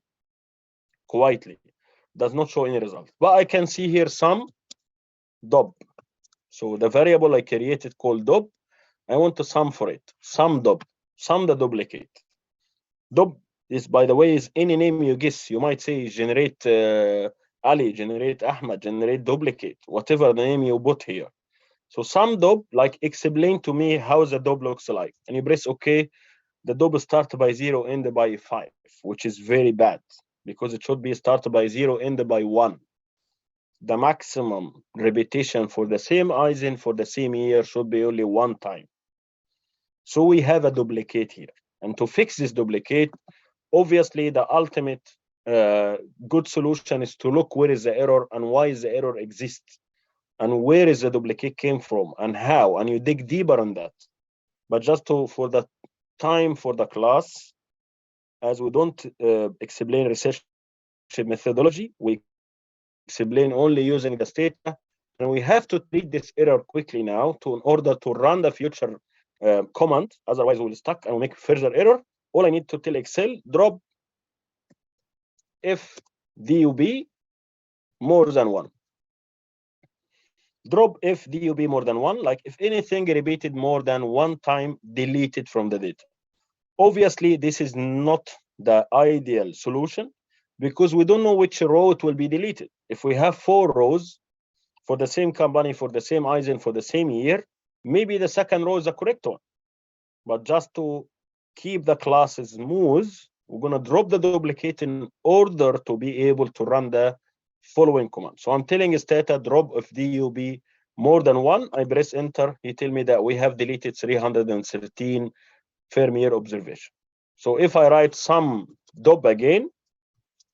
does not show any result. But I can see here some dob. So the variable I created called dob, I want to sum for it. Sum dob, sum the duplicate. Dob is, by the way, is any name you guess. You might say generate Ali, generate Ahmad, generate duplicate, whatever the name you put here. So sum dob, like explain to me how the dob looks like. And you press OK. The dob start by 0, end by 5, which is very bad because it should be start by 0, end by 1. The maximum repetition for the same Eisen for the same year should be only one time. So we have a duplicate here. And to fix this duplicate, obviously the ultimate good solution is to look where is the error and why the error exists and where is the duplicate came from and how, and you dig deeper on that. But just for the time for the class, as we don't explain research methodology, we explain only using the Stata, and we have to treat this error quickly now in order to run the future command. Otherwise, we'll stuck and we'll make further error. All I need to tell Excel, drop if dub more than 1. Drop if dub more than 1, like if anything repeated more than one time, delete it from the data. Obviously, this is not the ideal solution because we don't know which row it will be deleted. If we have 4 rows for the same company, for the same Eisen, for the same year, maybe the second row is the correct one. But just to keep the class smooth, we're going to drop the duplicate in order to be able to run the following command. So I'm telling Stata drop if dub more than 1. I press enter. He tell me that we have deleted 313 firm year observation. So if I write sum dob again,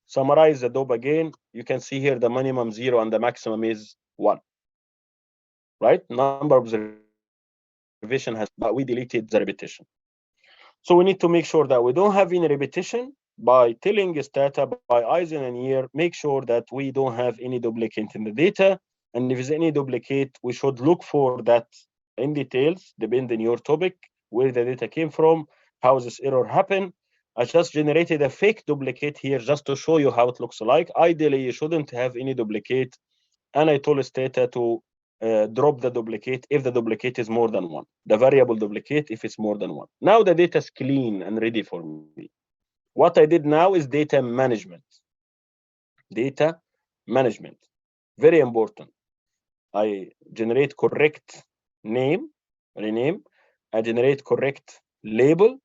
summarize the dob again, you can see here the minimum 0 and the maximum is 1. Right? Number of observation has, but we deleted the repetition. So we need to make sure that we don't have any repetition by telling Stata by Eisen and year, make sure that we don't have any duplicate in the data. And if there's any duplicate, we should look for that in details, depending on your topic, where the data came from, how this error happened. I just generated a fake duplicate here just to show you how it looks like. Ideally, you shouldn't have any duplicate. And I told Stata to drop the duplicate if the duplicate is more than 1. The variable duplicate if it's more than 1. Now the data is clean and ready for me. What I did now is data management. Data management, very important. I generate correct name, rename. I generate correct label.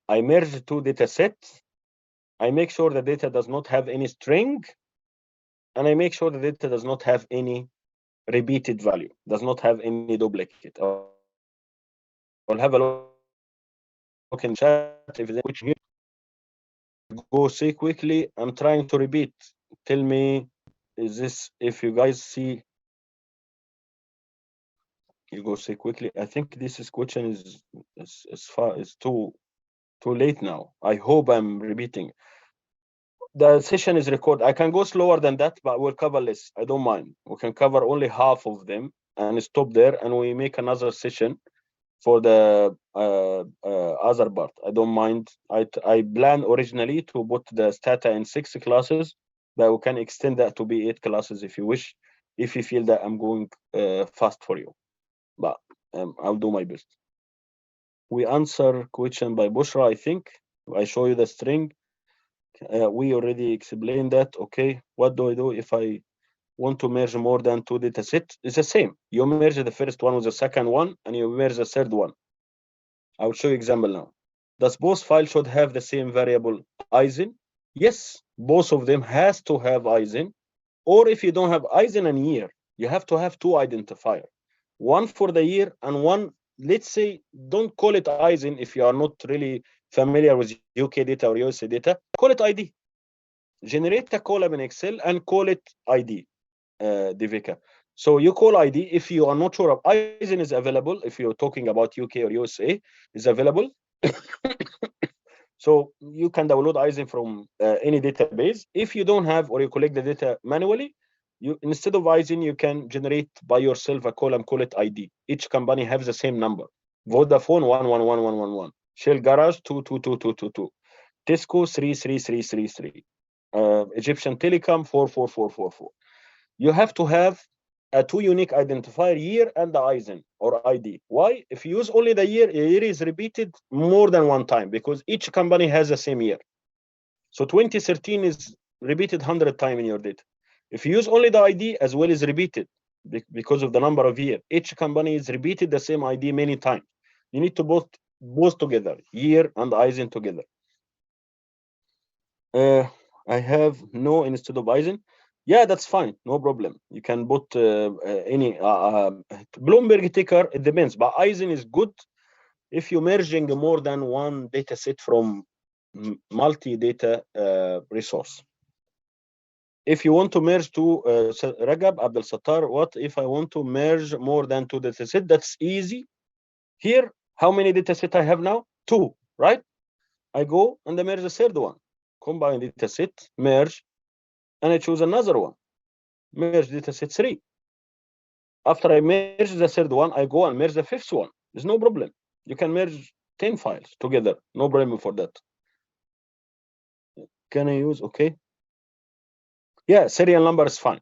I merge 2 data sets. I make sure the data does not have any string. And I make sure the data does not have any repeated value, does not have any duplicate. I'll have a look in chat if there's which here. Go see quickly. I'm trying to repeat. Tell me, is this, if you guys see, you go see quickly. I think this question is too late now. I hope I'm repeating. The session is recorded. I can go slower than that, but we'll cover less. I don't mind. We can cover only half of them and stop there, and we make another session for the other part. I don't mind. I planned originally to put the Stata in 6 classes, but we can extend that to be 8 classes if you wish, if you feel that I'm going fast for you. But I'll do my best. We answer question by Bushra, I think. I show you the string. We already explained that. Okay, what do I do if I want to merge more than two data sets? It's the same. You merge the first one with the second one, and you merge the third one. I will show you example now. Does both files should have the same variable eisen? Yes, both of them has to have eisen. Or if you don't have eisen and year, you have to have two identifier. One for the year and one, let's say, don't call it eisen if you are not really familiar with UK data or USA data, call it ID. Generate a column in Excel and call it ID, Devika. So you call ID if you are not sure of eisen is available, if you're talking about UK or USA is available. So you can download eisen from any database. If you don't have, or you collect the data manually, you instead of eisen, you can generate by yourself a column, call it ID. Each company has the same number. Vodafone 111111, Shell Garage 222222, Tesco 33333, Egyptian Telecom 44444. You have to have a two unique identifier, year and the eisen or ID. Why? If you use only the year is repeated more than one time because each company has the same year. So 2013 is repeated 100 times in your data. If you use only the ID, as well is repeated because of the number of year. Each company is repeated the same ID many times. You need to both together, year and eisen together. I have no instead of eisen. Yeah, that's fine, no problem. You can put any Bloomberg ticker. It depends, but eisen is good if you're merging more than one data set from multi-data resource. If you want to merge to Ragab Abdel Sattar, what if I want to merge more than two data set? That's easy. Here, how many data set I have now? Two, right? I go and I merge the third one. Combine data set, merge, and I choose another one. Merge data set 3. After I merge the third one, I go and merge the fifth one. There's no problem. You can merge 10 files together. No problem for that. Can I use? Okay. Yeah, serial number is fine.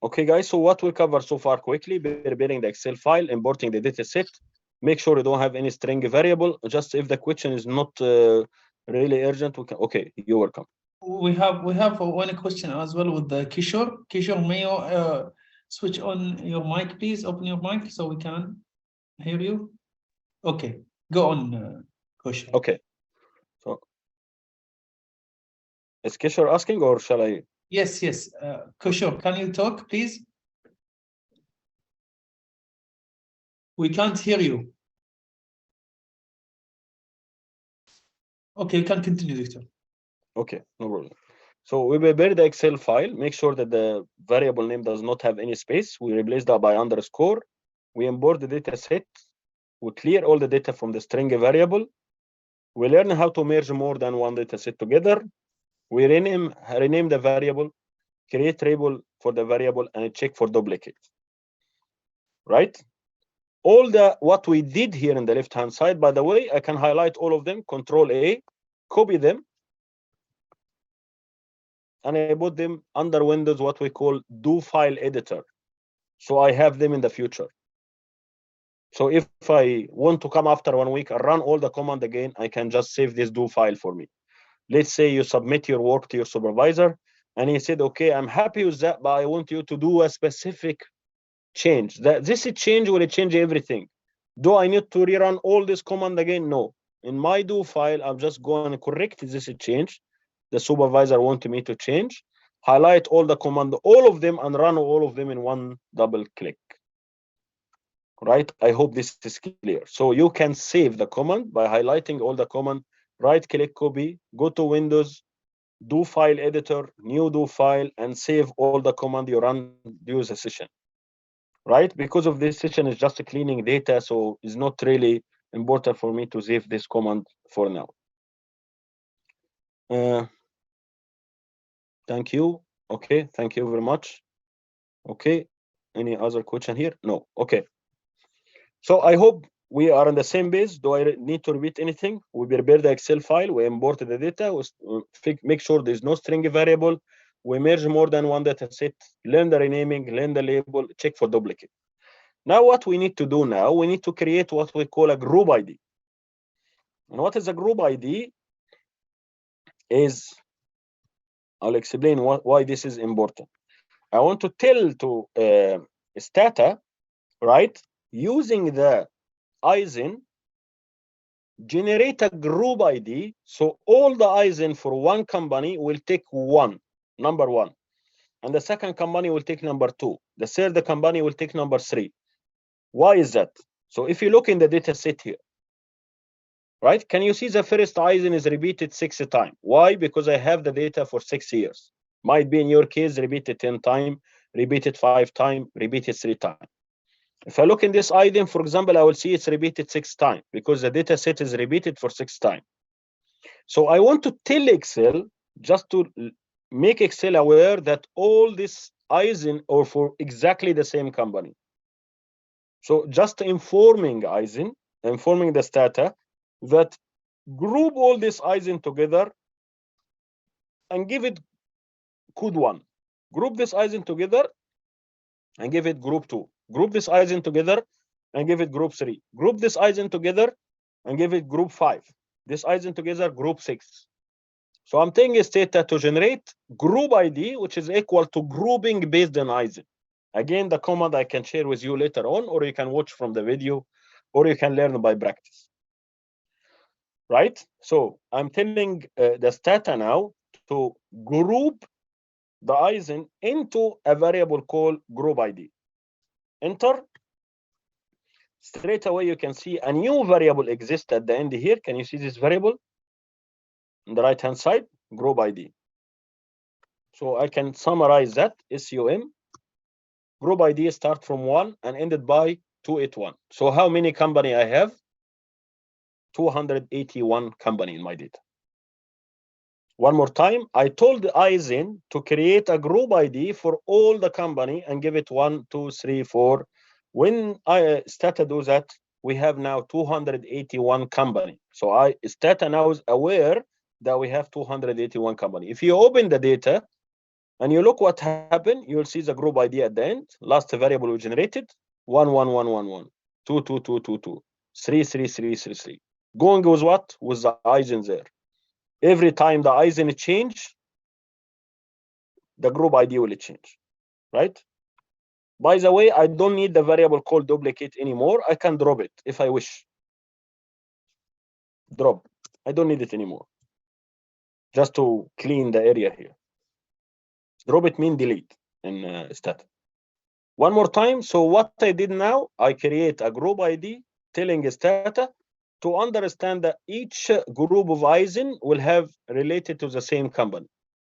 Okay, guys. So what we cover so far quickly: preparing the Excel file, importing the data set. Make sure you don't have any string variable. Just if the question is not really urgent, we can. Okay, you're welcome. We have one question as well with the Kishore. Kishore, may you switch on your mic, please? Open your mic so we can hear you. Okay, go on, Kishore. Okay. So is Kishore asking, or shall I? Yes. Kishore, can you talk, please? We can't hear you. Okay, you can continue, Victor. Okay, no problem. So we prepare the Excel file. Make sure that the variable name does not have any space. We replace that by underscore. We import the data set. We clear all the data from the string variable. We learn how to merge more than one data set together. We rename the variable, create label for the variable, and check for duplicate. Right? All what we did here in the left-hand side, by the way, I can highlight all of them, Control A, copy them, and I put them under Windows, what we call do file editor. So I have them in the future. So if I want to come after 1 week and run all the command again, I can just save this do file for me. Let's say you submit your work to your supervisor and he said, okay, I'm happy with that, but I want you to do a specific change. This change will change everything. Do I need to rerun all this command again? No. In my do file, I'm just going to correct this change. The supervisor wanted me to change, highlight all the command, all of them, and run all of them in one double click. Right? I hope this is clear. So you can save the command by highlighting all the command, right click, copy, go to Windows, do file editor, new do file, and save all the command you run during the session. Right? Because of this session is just cleaning data, so it's not really important for me to save this command for now. Thank you. Okay, thank you very much. Okay, any other question here? No. Okay. So I hope we are on the same page. Do I need to repeat anything? We prepare the Excel file, we import the data, we make sure there's no string variable, we merge more than one data set, learn the renaming, learn the label, check for duplicate. Now what we need to do now, we need to create what we call a group ID. And what is a group ID is, I'll explain why this is important. I want to tell to Stata, right, using the ISIN, generate a group ID, so all the ISIN for one company will take number one, and the second company will take number 2, the third company will take number 3. Why is that? So if you look in the data set here, right, can you see the first ISIN is repeated 6 times? Why? Because I have the data for 6 years. Might be in your case repeated 10 times, repeated 5 times, repeated 3 times. If I look in this item, for example, I will see it's repeated 6 times because the data set is repeated for 6 times. So I want to tell Excel, just to make Excel aware that all this ISIN are for exactly the same company. So just informing ISIN, informing the Stata that group all this ISIN together and give it code 1. Group this ISIN together and give it group 2. Group this ISIN together and give it group 3. Group this ISIN together and give it group 5. This ISIN together, group 6. So I'm telling Stata to generate group ID, which is equal to grouping based on ISIN. Again, the command I can share with you later on, or you can watch from the video, or you can learn by practice. Right? So I'm telling the Stata now to group the ISIN into a variable called group ID. Enter. Straight away, you can see a new variable exists at the end here. Can you see this variable? On the right-hand side, group ID. So I can summarize that, SUM. Group ID start from 1 and ended by 281. So how many company I have? 281 company in my data. One more time, I told ISIN to create a group ID for all the company and give it 1, 2, 3, 4. When I Stata do that, we have now 281 company. So Stata now is aware that we have 281 company. If you open the data and you look what happened, you'll see the group ID at the end. Last variable we generated 1, 1, 1, 1, 1, 2, 2, 2, 2, 2, 3, 3, 3, 3, 3. Going with what? With the ISIN there. Every time the ISIN change, the group ID will change, right? By the way, I don't need the variable called duplicate anymore. I can drop it if I wish. Drop. I don't need it anymore. Just to clean the area here. Drop it mean delete in Stata. One more time. So what I did now, I create a group ID telling Stata to understand that each group of ISIN will have related to the same company.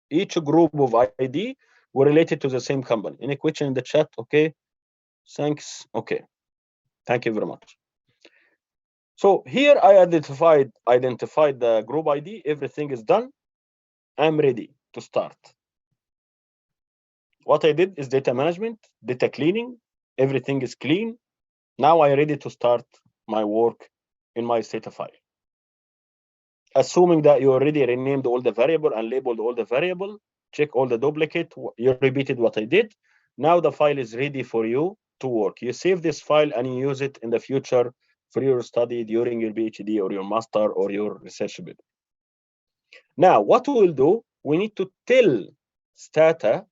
Each group of ID were related to the same company. Any question in the chat? Okay. Thanks. Okay. Thank you very much. So here I identified the group ID. Everything is done. I'm ready to start. What I did is data management, data cleaning. Everything is clean. Now I'm ready to start my work in my Stata file. Assuming that you already renamed all the variable and labeled all the variable, check all the duplicate, you repeated what I did. Now the file is ready for you to work. You save this file and you use it in the future for your study during your PhD or your master or your research paper. Now, what we will do, we need to tell Stata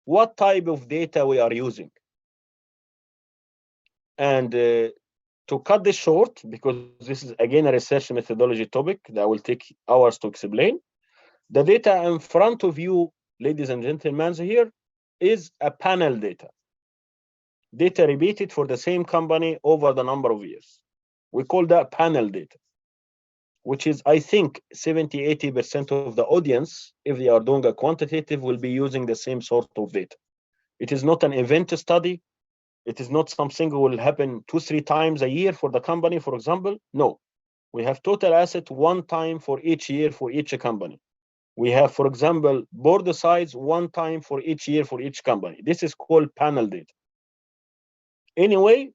what type of data we are using. And to cut this short, because this is again a research methodology topic that will take hours to explain, the data in front of you, ladies and gentlemen, here is a panel data. Data repeated for the same company over the number of years. We call that panel data, which is, I think, 70–80% of the audience, if they are doing a quantitative, will be using the same sort of data. It is not an event study. It is not something that will happen 2–3 times a year for the company, for example. No, we have total asset one time for each year for each company. We have, for example, board size one time for each year for each company. This is called panel data. Anyway,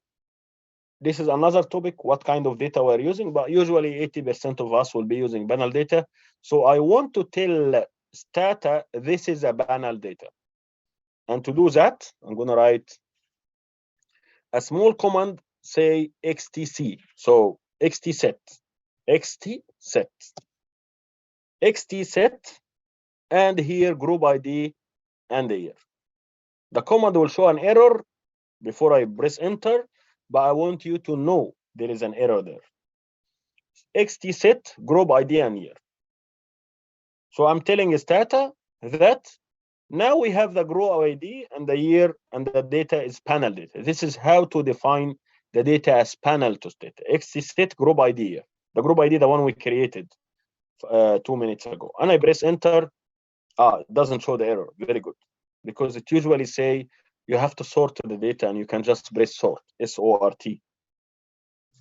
this is another topic, what kind of data we're using, but usually 80% of us will be using panel data. So I want to tell Stata this is a panel data. And to do that, I'm going to write a small command, say xtc. So xtset, xtset, and here group ID and the year. The command will show an error before I press enter, but I want you to know there is an error there. xtset group ID and year. So I'm telling Stata that now we have the group ID and the year, and the data is panel data. This is how to define the data as panel to Stata. xtset group ID year. The group ID, the one we created 2 minutes ago. And I press enter. It doesn't show the error. Very good. Because it usually say you have to sort the data, and you can just press sort, S-O-R-T.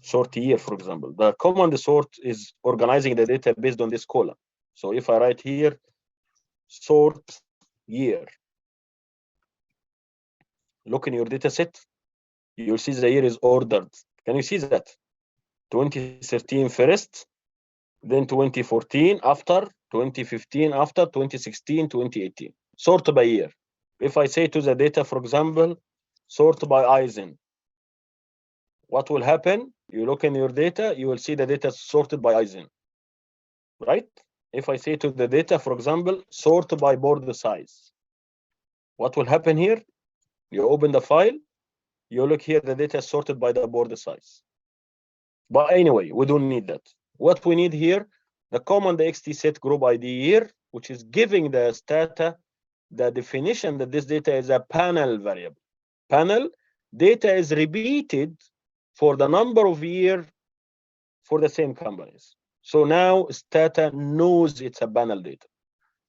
Sort year, for example. The command sort is organizing the data based on this column. So if I write here, sort year, look in your data set, you'll see the year is ordered. Can you see that? 2013 first, then 2014 after, 2015 after, 2016, 2018. Sort by year. If I say to the data, for example, sort by Eisen, what will happen? You look in your data, you will see the data sorted by Eisen, right? If I say to the data, for example, sort by board size, what will happen here? You open the file, you look here, the data is sorted by the board size. But anyway, we don't need that. What we need here, the command xtset group ID year, which is giving the Stata the definition that this data is a panel variable. Panel data is repeated for the number of years for the same companies. So now Stata knows it's a panel data.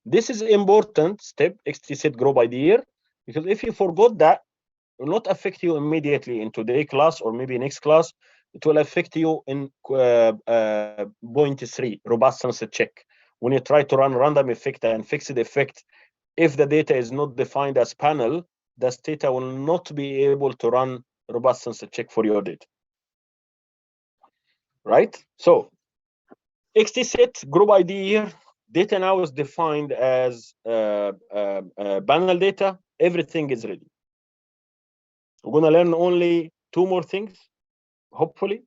This is important step, xtset group ID year, because if you forgot that, it will not affect you immediately in today's class or maybe next class. It will affect you in point 3, robustness check. When you try to run random effect and fixed effect, if the data is not defined as panel, the Stata will not be able to run robustness check for your data. Right? So xtset group ID here, data now is defined as panel data. Everything is ready. We're going to learn only 2 more things, hopefully,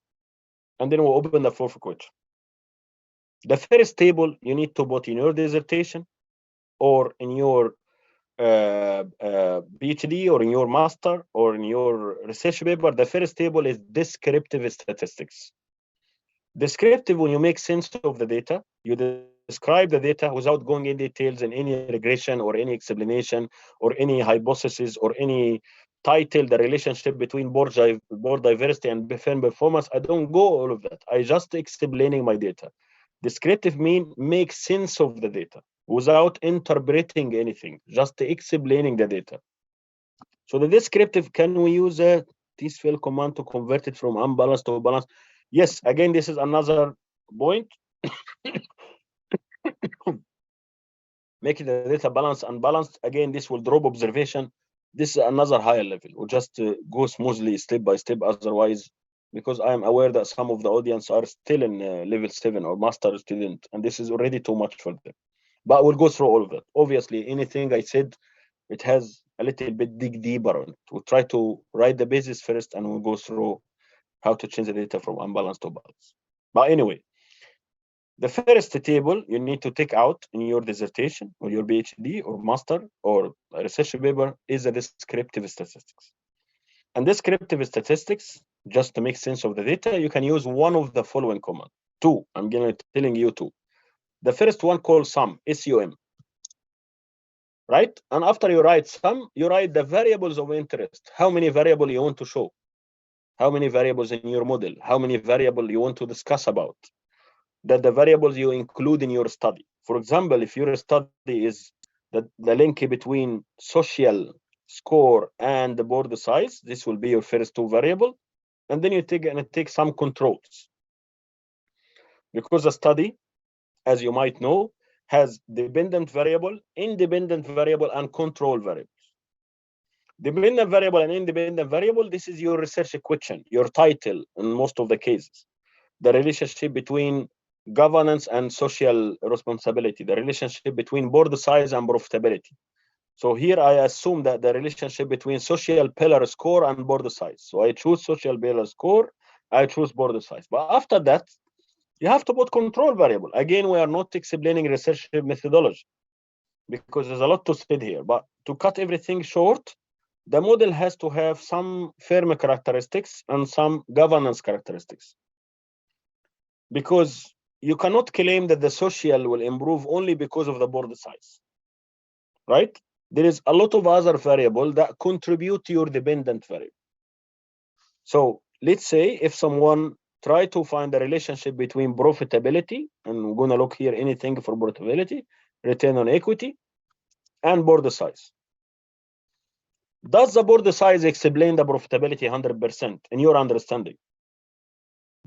and then we'll open the floor for question. The first table you need to put in your dissertation or in your PhD or in your master or in your research paper. The first table is descriptive statistics. Descriptive, when you make sense of the data, you describe the data without going in details in any regression or any explanation or any hypothesis or any title, the relationship between board diversity and firm performance. I don't go all of that. I just explaining my data. Descriptive mean make sense of the data without interpreting anything, just explaining the data. So the descriptive, can we use a tsfill command to convert it from unbalanced to balanced? Yes, again, this is another point. Making the data balanced, unbalanced, again, this will drop observation. This is another higher level. We'll just go smoothly step by step. Otherwise, because I am aware that some of the audience are still in level 7 or master student, and this is already too much for them. But we'll go through all of that. Obviously, anything I said, it has a little bit dig deeper on it. We'll try to write the basis first, and we'll go through how to change the data from unbalanced to balanced. But anyway, the first table you need to take out in your dissertation or your PhD or master or research paper is the descriptive statistics. And descriptive statistics, just to make sense of the data, you can use one of the following commands. 2, I'm telling you 2. The first one called sum, SUM. Right? And after you write sum, you write the variables of interest. How many variables you want to show? How many variables in your model? How many variables you want to discuss about? That the variables you include in your study. For example, if your study is the link between social score and the board size, this will be your first 2 variables. And then you take some controls. Because the study, as you might know, has dependent variable, independent variable, and control variables. Dependent variable and independent variable, this is your research question, your title in most of the cases. The relationship between governance and social responsibility, the relationship between board size and profitability, So here I assume that the relationship between social pillar score and border size. So I choose social pillar score, I choose border size. But after that, you have to put control variable. Again, we are not explaining research methodology because there's a lot to say here. But to cut everything short, the model has to have some firm characteristics and some governance characteristics. Because you cannot claim that the social will improve only because of the border size, right? There is a lot of other variables that contribute to your dependent variable. So let's say if someone try to find a relationship between profitability, and we're going to look here anything for profitability, return on equity, and border size. Does the border size explain the profitability 100% in your understanding?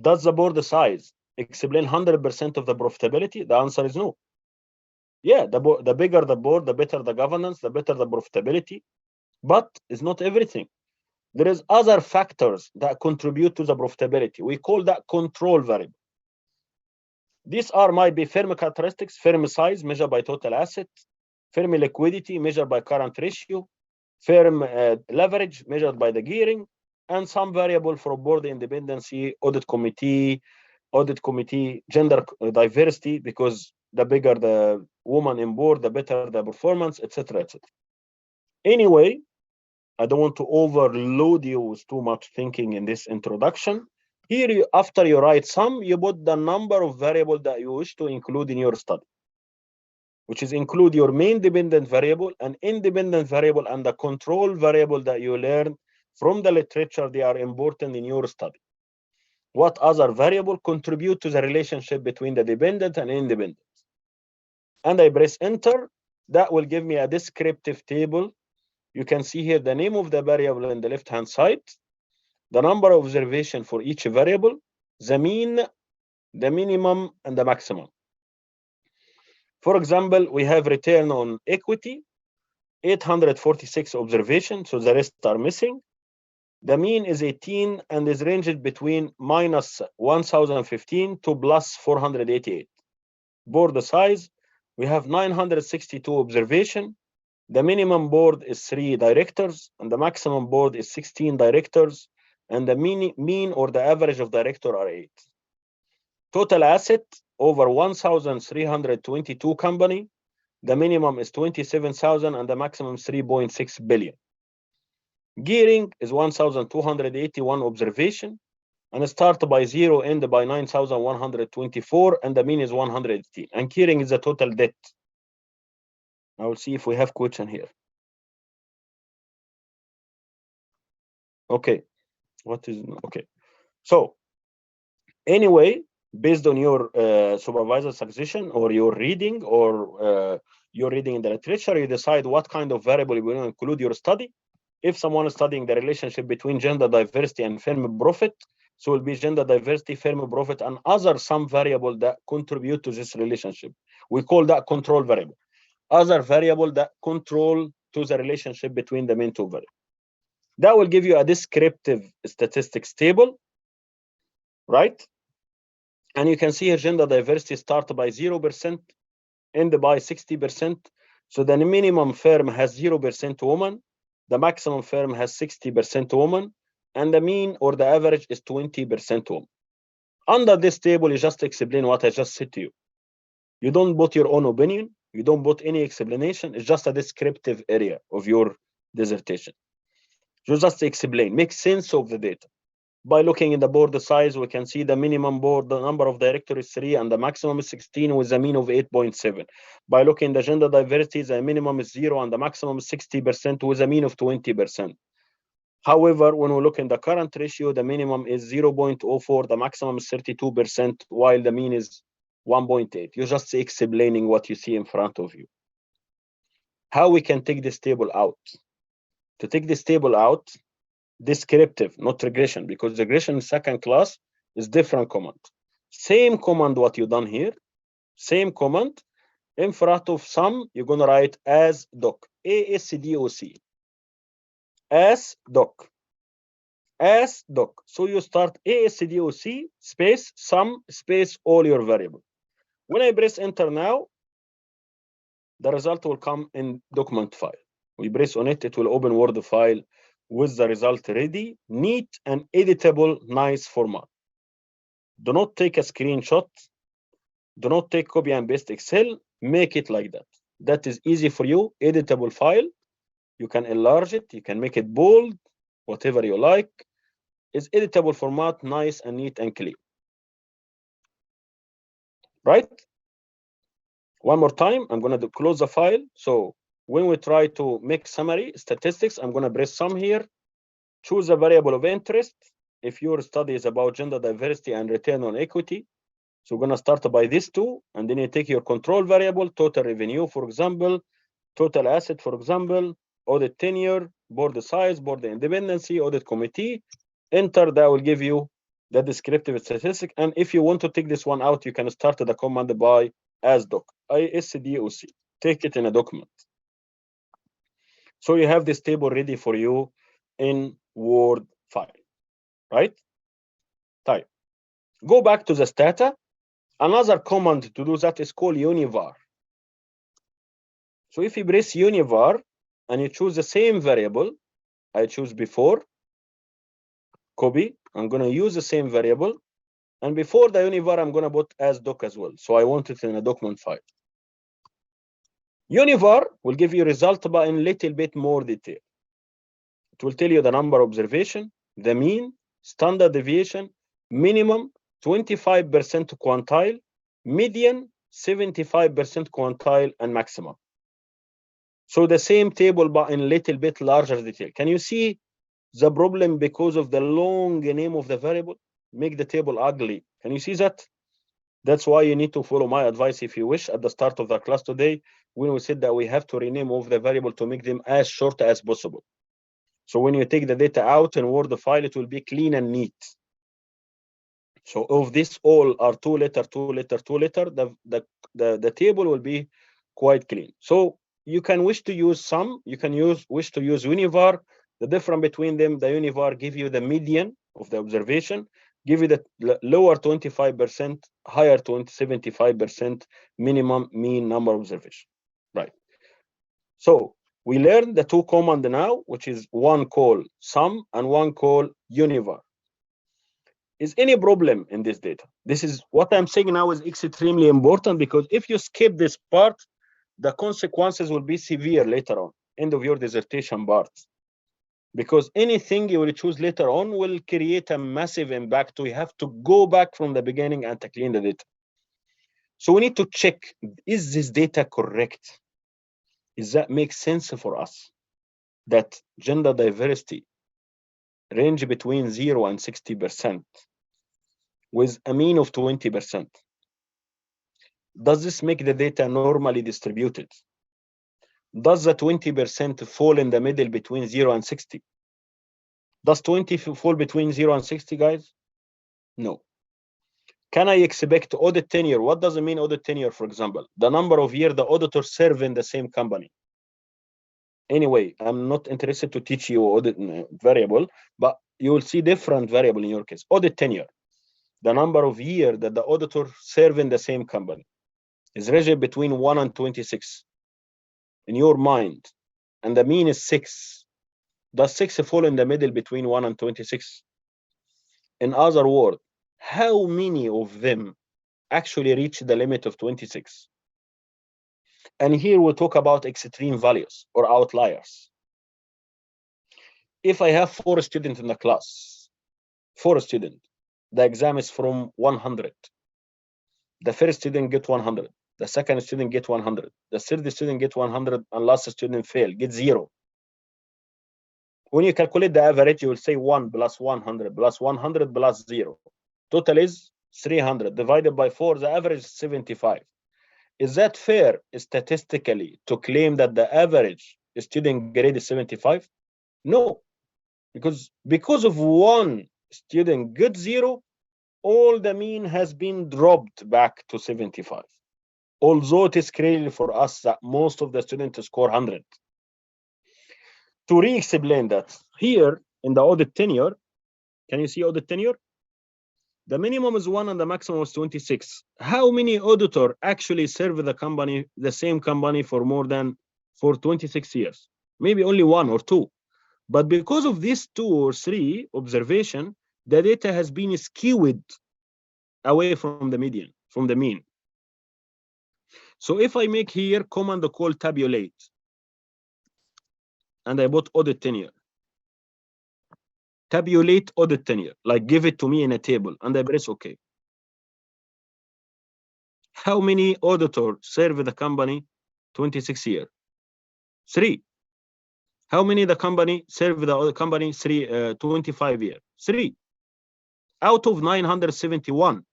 Does the border size explain 100% of the profitability? The answer is no. Yeah, the bigger the board, the better the governance, the better the profitability, but it's not everything. There is other factors that contribute to the profitability. We call that control variable. These might be firm characteristics, firm size measured by total asset, firm liquidity measured by current ratio, firm leverage measured by the gearing, and some variable for board independency, audit committee, gender diversity, because the bigger the woman in board, the better the performance, etc., etc. Anyway, I don't want to overload you with too much thinking in this introduction. Here, after you write sum, you put the number of variables that you wish to include in your study, which is include your main dependent variable, an independent variable, and the control variable that you learn from the literature. They are important in your study. What other variable contribute to the relationship between the dependent and independent? And I press enter. That will give me a descriptive table. You can see here the name of the variable on the left-hand side, the number of observation for each variable, the mean, the minimum, and the maximum. For example, we have return on equity, 846 observations, so the rest are missing. The mean is 18 and is ranged between minus 1015 to plus 488. Board size, we have 962 observation. The minimum board is 3 directors, and the maximum board is 16 directors, and the mean or the average of director are 8. Total asset over 1,322 company. The minimum is 27,000 and the maximum is 3.6 billion. Gearing is 1,281 observation, and start by 0, end by 9,124, and the mean is 118. And gearing is the total debt. I will see if we have question here. Okay, okay. So anyway, based on your supervisor suggestion or your reading or your reading in the literature, you decide what kind of variable you will include your study. If someone is studying the relationship between gender diversity and firm profit, so it will be gender diversity, firm profit, and other some variable that contribute to this relationship. We call that control variable. Other variable that control to the relationship between the main two variables. That will give you a descriptive statistics table, right? And you can see here gender diversity start by 0%, end by 60%. So the minimum firm has 0% woman, the maximum firm has 60% woman, and the mean or the average is 20% woman. Under this table, you just explain what I just said to you. You don't put your own opinion, you don't put any explanation, it's just a descriptive area of your dissertation. You just explain, make sense of the data. By looking in the board size, we can see the minimum board, the number of directors is 3, and the maximum is 16 with a mean of 8.7. By looking the gender diversity, the minimum is 0 and the maximum is 60% with a mean of 20%. However, when we look in the current ratio, the minimum is 0.04, the maximum is 32%, while the mean is 1.8. You're just explaining what you see in front of you. How we can take this table out? To take this table out, descriptive, not regression, because regression in second class is different command. Same command what you done here, same command. In front of sum, you're going to write as doc, ASDOC, as doc, as doc. So you start ASDOC space sum space all your variable. When I press enter now, the result will come in document file. We press on it, it will open Word file with the result ready, neat and editable, nice format. Do not take a screenshot. Do not take copy and paste Excel. Make it like that. That is easy for you, editable file. You can enlarge it, you can make it bold, whatever you like. It's editable format, nice and neat and clean. Right? One more time, I'm going to close the file. So when we try to make summary statistics, I'm going to press sum here. Choose a variable of interest. If your study is about gender diversity and return on equity, so we're going to start by these two, and then you take your control variable, total revenue, for example, total asset, for example, audit tenure, board size, board independency, audit committee. Enter, that will give you the descriptive statistic. And if you want to take this one out, you can start the command by asdoc, ISDOC. Take it in a document. So you have this table ready for you in Word file, right? Type. Go back to the Stata. Another command to do that is called univar. So if you press univar and you choose the same variable I choose before, copy, I'm going to use the same variable, and before the univar I'm going to put as doc as well. So I want it in a document file. Univar will give you result but in little bit more detail. It will tell you the number of observation, the mean, standard deviation, minimum 25% quantile, median 75% quantile, and maximum. So the same table but in little bit larger detail. Can you see the problem because of the long name of the variable? Make the table ugly. Can you see that? That's why you need to follow my advice if you wish at the start of the class today, when we said that we have to rename all the variable to make them as short as possible. So when you take the data out in Word file, it will be clean and neat. So of this all are two letter, the table will be quite clean. So you can wish to use sum, you can wish to use univar. The difference between them, the univar give you the median of the observation, give you the lower 25%, higher 75% minimum mean number observation. Right. So we learned the two command now, which is one call sum and one call univar. Is any problem in this data? This is what I'm saying now is extremely important, because if you skip this part, the consequences will be severe later on, end of your dissertation part. Because anything you will choose later on will create a massive impact. We have to go back from the beginning and to clean the data. So we need to check, is this data correct? Does that make sense for us? That gender diversity range between 0 and 60%. With a mean of 20%. Does this make the data normally distributed? Does the 20% fall in the middle between 0 and 60? Does 20 fall between 0 and 60, guys? No. Can I expect audit tenure? What does it mean audit tenure, for example? The number of years the auditor serve in the same company. Anyway, I'm not interested to teach you audit variable, but you will see different variable in your case. Audit tenure. The number of years that the auditor serve in the same company is ranged between 1 and 26 in your mind, and the mean is 6. Does 6 fall in the middle between 1 and 26? In other words, how many of them actually reach the limit of 26? And here we talk about extreme values or outliers. If I have 4 students in the class, 4 students, the exam is from 100. The first student get 100. The second student get 100. The third student get 100, and last student fail, get 0. When you calculate the average, you will say 1 plus 100 plus 100 plus 0. Total is 300. Divided by 4, the average is 75. Is that fair statistically to claim that the average student grade is 75? No. Because of one student get 0, all the mean has been dropped back to 75. Although it is clear for us that most of the students score 100. To re-explain that, here in the audit tenure, can you see audit tenure? The minimum is 1 and the maximum is 26. How many auditor actually serve the company, the same company, for 26 years? maybe only 1 or 2. But because of these 2 or 3 observation, the data has been skewed away from the median, from the mean. So if I make here command call tabulate, and I put audit tenure, tabulate audit tenure, like give it to me in a table, and I press OK. How many auditors serve the company 26 years? 3. How many the company serve the company 25 years? 3 out of 971.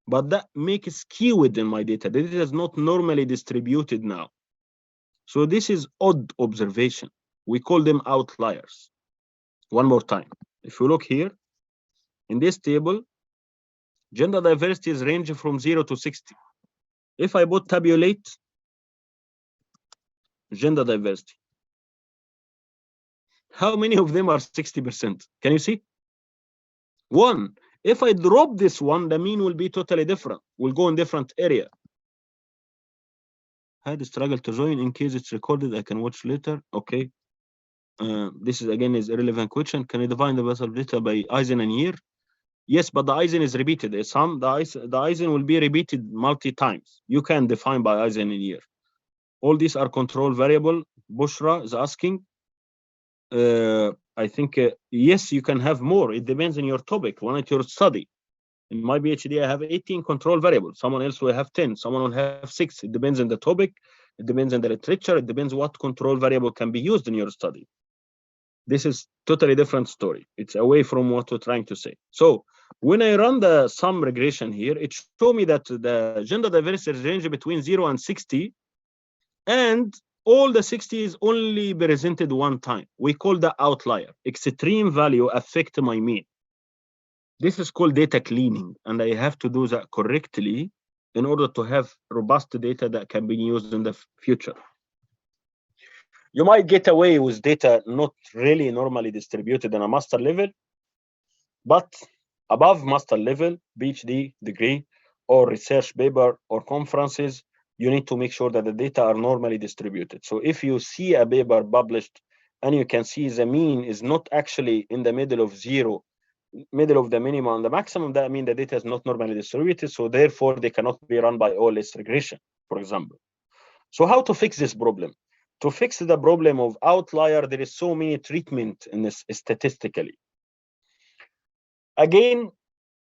But that makes skewed in my data. The data is not normally distributed now. So this is odd observation. We call them outliers. One more time. If you look here, in this table, gender diversity is ranging from 0 to 60. If I put tabulate gender diversity, how many of them are 60%? Can you see? 1. If I drop this one, the mean will be totally different. We'll go in different area. Had struggle to join. In case it's recorded, I can watch later. Okay. This is again is irrelevant question. Can you define the vessel data by Eisen and year? Yes, but the Eisen is repeated. The Eisen will be repeated multi times. You can define by Eisen and year. All these are control variable. Bushra is asking. I think yes, you can have more. It depends on your topic. When it's your study. In my PhD, I have 18 control variables. Someone else will have 10. Someone will have 6. It depends on the topic. It depends on the literature. It depends what control variable can be used in your study. This is totally different story. It's away from what we're trying to say. So when I run the sum regression here, it shows me that the gender diversity range between 0 and 60, and all the 60 is only presented one time. We call the outlier. Extreme value affect my mean. This is called data cleaning, and I have to do that correctly in order to have robust data that can be used in the future. You might get away with data not really normally distributed in a master level, but above master level, PhD degree, or research paper, or conferences, you need to make sure that the data are normally distributed. So if you see a paper published and you can see the mean is not actually in the middle of 0, middle of the minimum and the maximum, that means the data is not normally distributed, so therefore they cannot be run by OLS regression, for example. So how to fix this problem? To fix the problem of outlier, there is so many treatment in this statistically. Again,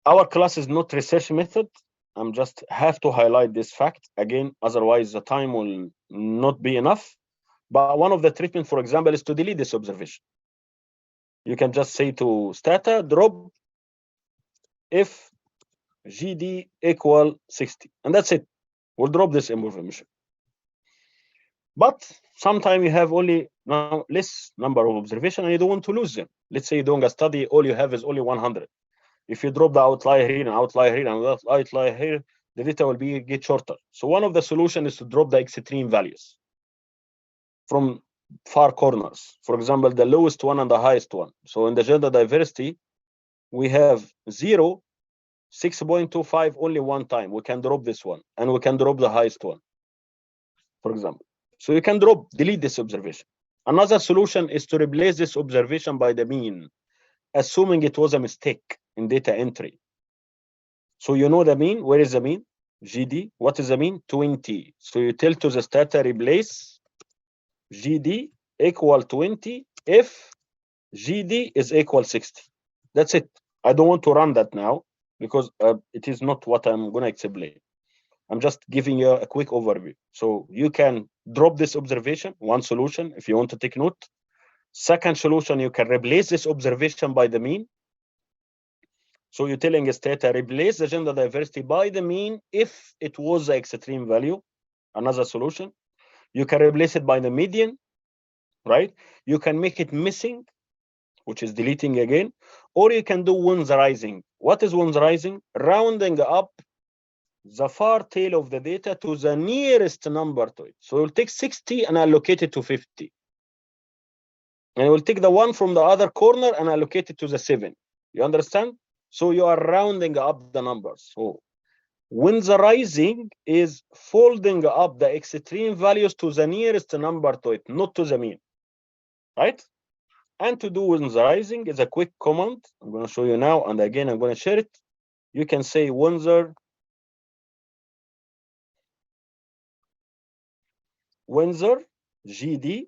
our class is not research method. I'm just have to highlight this fact again, otherwise the time will not be enough. But one of the treatment, for example, is to delete this observation. You can just say to Stata, drop if GD equal 60, and that's it. We'll drop this information. But sometimes you have only less number of observation and you don't want to lose them. Let's say you're doing a study, all you have is only 100. If you drop the outlier here and outlier here and outlier here, the data will get shorter. So one of the solutions is to drop the extreme values from far corners. For example, the lowest one and the highest one. So in the gender diversity, we have 0, 6.25 only one time. We can drop this one, and we can drop the highest one, for example. So you can delete this observation. Another solution is to replace this observation by the mean, assuming it was a mistake in data entry. So you know the mean. Where is the mean? GD. What is the mean? 20. So you tell to the Stata replace GD equal 20 if GD is equal 60. That's it. I don't want to run that now because it is not what I'm going to explain. I'm just giving you a quick overview. So you can drop this observation, one solution, if you want to take note. Second solution, you can replace this observation by the mean. So you're telling Stata, replace the gender diversity by the mean if it was the extreme value. Another solution. You can replace it by the median, right? You can make it missing, which is deleting again, or you can do Winsorizing. What is Winsorizing? Rounding up the far tail of the data to the nearest number to it. So you'll take 60 and allocate it to 50. And we'll take the one from the other corner and allocate it to the 7. You understand? So you are rounding up the numbers. So Winsorizing is folding up the extreme values to the nearest number to it, not to the mean. right? And to do winsorizing is a quick command. I'm going to show you now, and again, I'm going to share it. You can say windsor GD.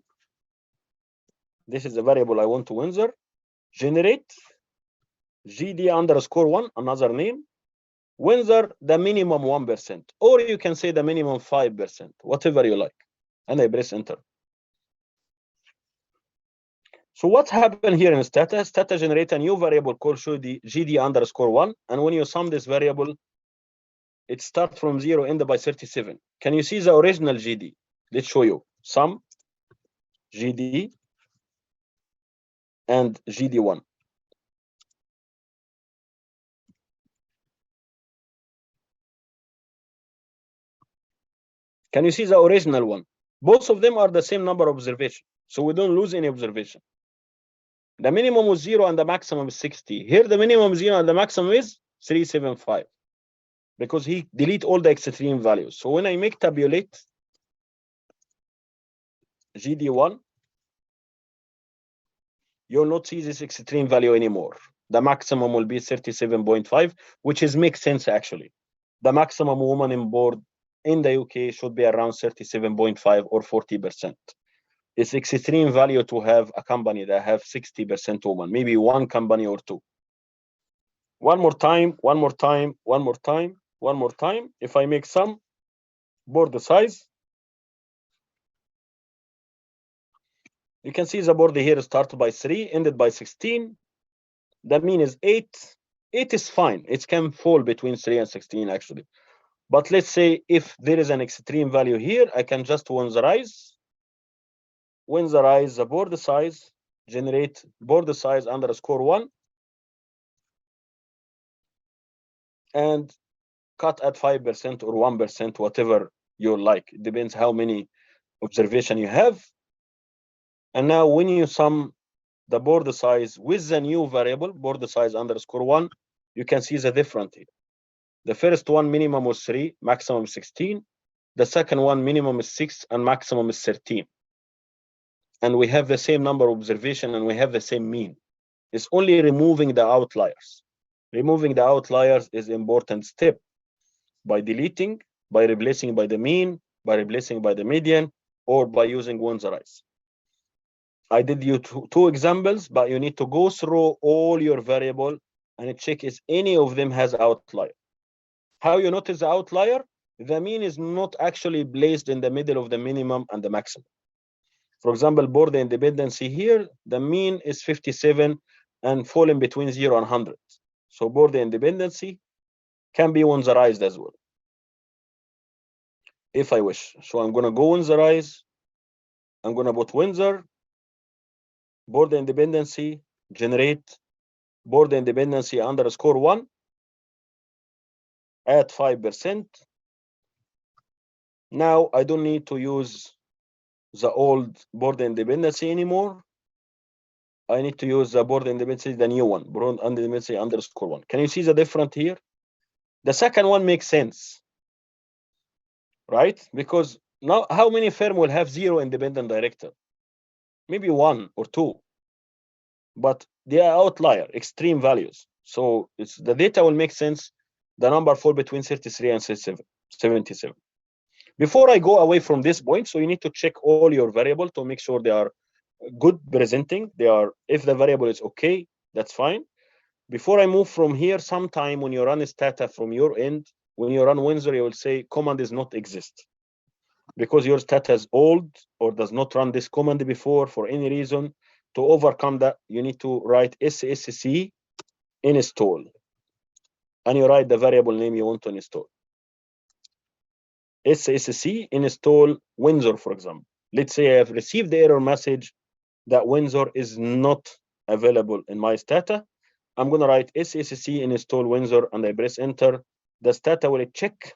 This is a variable I want to windsor. Generate GD underscore 1, another name. Windsor the minimum 1%, or you can say the minimum 5%, whatever you like. And I press enter. So what happened here in Stata? Stata generate a new variable called GD underscore 1. And when you sum this variable, it starts from 0, end by 37. Can you see the original GD? Let's show you. Sum GD and GD1. Can you see the original one? Both of them are the same number of observation, so we don't lose any observation. The minimum was 0 and the maximum is 60. Here the minimum is 0 and the maximum is 375, because he delete all the extreme values. So when I make tabulate GD1, you'll not see this extreme value anymore. The maximum will be 37.5, which is makes sense actually. The maximum woman in board in the UK should be around 37.5 or 40%. It's extreme value to have a company that have 60% woman, maybe one company or two. One more time, one more time, one more time, one more time. If I make some board size, you can see the board here started by 3, ended by 16. The mean is 8. 8 is fine. It can fall between 3 and 16 actually. But let's say if there is an extreme value here, I can just windsorize the board size, generate board size underscore 1, and cut at 5% or 1%, whatever you like. It depends how many observation you have. And now when you sum the board size with the new variable, board size underscore 1, you can see the difference here. The first one minimum was 3, maximum 16. The second one minimum is 6 and maximum is 13. And we have the same number of observation and we have the same mean. It's only removing the outliers. Removing the outliers is important step. By deleting, by replacing by the mean, by replacing by the median, or by using windsorize. I did you two examples, but you need to go through all your variable and check if any of them has outlier. How you notice the outlier? The mean is not actually placed in the middle of the minimum and the maximum. For example, border independency here, the mean is 57 and falling between 0 and 100. So border independency can be winsorized as well, if I wish. So I'm going to go windsorize. I'm going to put windsor, border independency, generate border independency underscore 1 at 5%. Now I don't need to use the old border independency anymore. I need to use the border independency, the new one, border independency underscore 1. Can you see the difference here? The second one makes sense, right? Because now how many firm will have 0 independent director? Maybe 1 or 2, but they are outlier, extreme values. So it's the data will make sense. The number fall between 33 and 77. Before I go away from this point, so you need to check all your variable to make sure they are good presenting. They are, if the variable is okay, that's fine. Before I move from here, sometime when you run Stata from your end, when you run Windsor, you will say command does not exist because your Stata is old or does not run this command before for any reason. To overcome that, you need to write SSC install, and you write the variable name you want to install. SSC install Windsor, for example. Let's say I have received the error message that Windsor is not available in my Stata. I'm going to write SSC install Windsor and I press enter. The Stata will check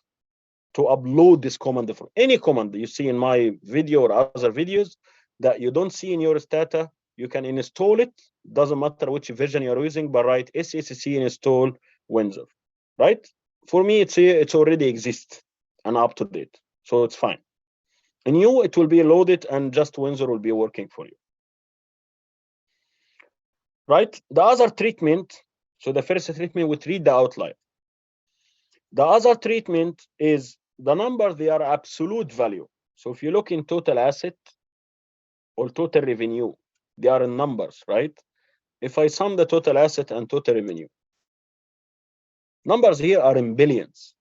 to upload this command for any command you see in my video or other videos that you don't see in your Stata. You can install it. Doesn't matter which version you're using, but write SSC install Windsor, right? For me, it's already exists and up to date, so it's fine. In you, it will be loaded and just Windsor will be working for you. right? The other treatment, so the first treatment, we treat the outlier. The other treatment is the numbers, they are absolute value. So if you look in total asset or total revenue, they are in numbers, right? If I sum the total asset and total revenue, numbers here are in billions.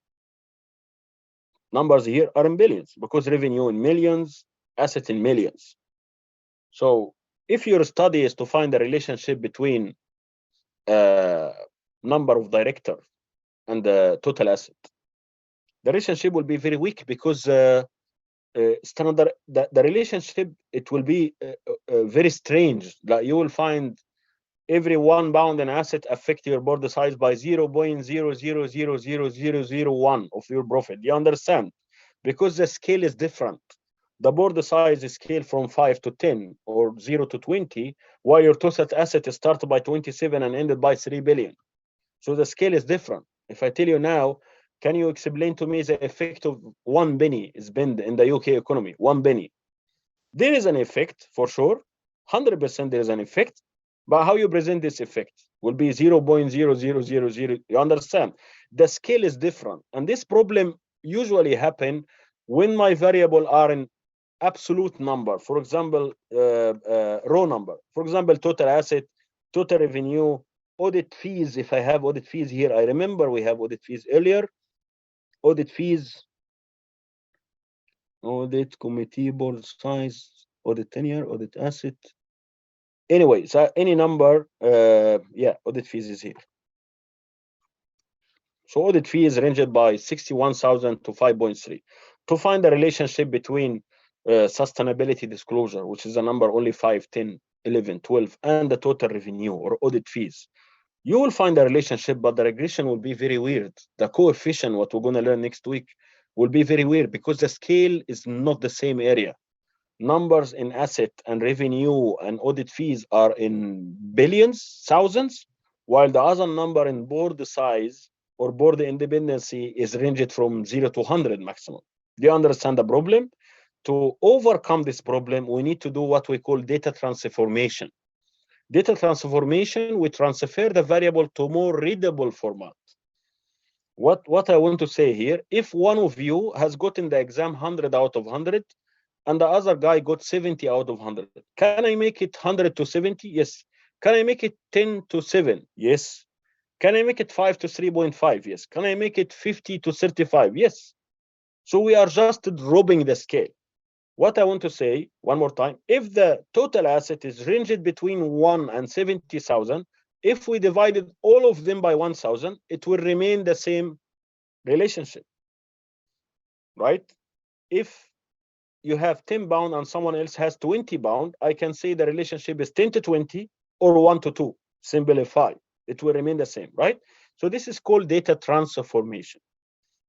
Numbers here are in billions because revenue in millions, asset in millions. So if your study is to find the relationship between number of directors and the total asset, the relationship will be very weak because standard the relationship, it will be very strange. Like you will find every 1 pound in asset affect your board size by 0.0000001 of your profit. You understand? Because the scale is different. The board size is scale from 5 to 10 or 0 to 20, while your total asset is started by 27 and ended by 3 billion. So the scale is different. If I tell you now, can you explain to me the effect of 1 penny spent in the UK economy? 1 penny. There is an effect for sure. 100% there is an effect. But how you present this effect will be 0.0000. You understand? The scale is different. And this problem usually happen when my variable are in absolute number. For example, raw number. For example, total asset, total revenue, audit fees. If I have audit fees here, I remember we have audit fees earlier. Audit fees, audit committee, board size, audit tenure, audit asset. Anyway, so any number, yeah, audit fees is here. So audit fee is ranged by 61,000 to 5.3. To find the relationship between sustainability disclosure, which is a number only 5, 10, 11, 12, and the total revenue or audit fees, you will find a relationship, but the regression will be very weird. The coefficient, what we're going to learn next week, will be very weird because the scale is not the same area. Numbers in asset and revenue and audit fees are in billions, thousands, while the other number in board size or board independency is ranged from 0 to 100 maximum. Do you understand the problem? To overcome this problem, we need to do what we call data transformation. Data transformation, we transfer the variable to more readable format. What I want to say here, if one of you has gotten the exam 100 out of 100, and the other guy got 70 out of 100, can I make it 100 to 70? Yes. Can I make it 10 to 7? Yes. Can I make it 5 to 3.5? Yes. Can I make it 50 to 35? Yes. So we are just dropping the scale. What I want to say one more time, if the total asset is ranged between 1 and 70,000, if we divided all of them by 1,000, it will remain the same relationship, right? If you have 10 pound and someone else has 20 pound, I can say the relationship is 10 to 20 or 1 to 2. Simplify. It will remain the same, right? So this is called data transformation.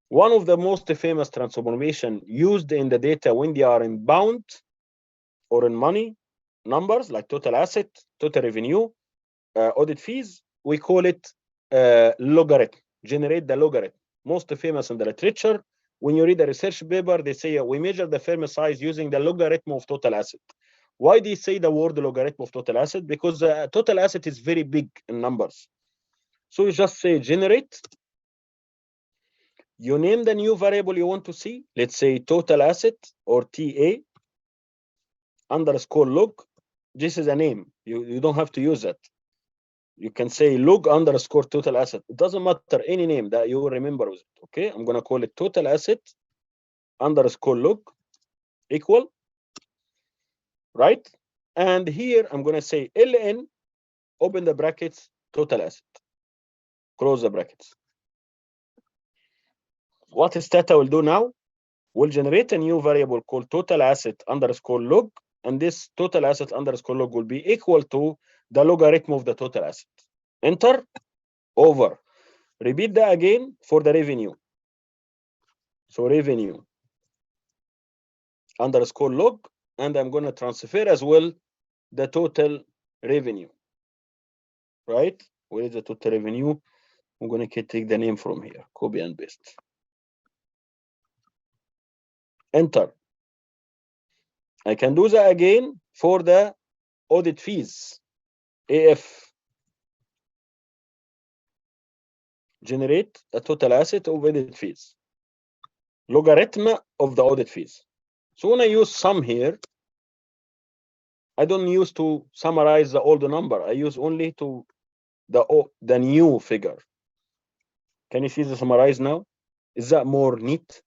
One of the most famous transformation used in the data when they are in pound or in money numbers like total asset, total revenue, audit fees, we call it logarithm. Generate the logarithm. Most famous in the literature. When you read a research paper, they say we measure the firm size using the logarithm of total asset. Why do you say the word logarithm of total asset? Because total asset is very big in numbers. So you just say generate. You name the new variable you want to see. Let's say total asset or TA underscore log. This is a name. You don't have to use it. You can say log underscore total asset. It doesn't matter, any name that you remember with it. Okay, I'm gonna call it total asset underscore log equal, right? And here I'm gonna say ln, open the brackets, total asset, close the brackets. What Stata will do now? Will generate a new variable called total asset underscore log, and this total asset underscore log will be equal to the logarithm of the total asset. Enter, over. Repeat that again for the revenue. So revenue underscore log, and I'm going to transfer as well the total revenue, right? Where is the total revenue? I'm going to take the name from here, copy and paste. Enter. I can do that again for the audit fees, AF. generate a total asset of audit fees, logarithm of the audit fees. So when I use sum here, I don't use to summarize the old number. I use only to the new figure. Can you see the summarize now? Is that more neat?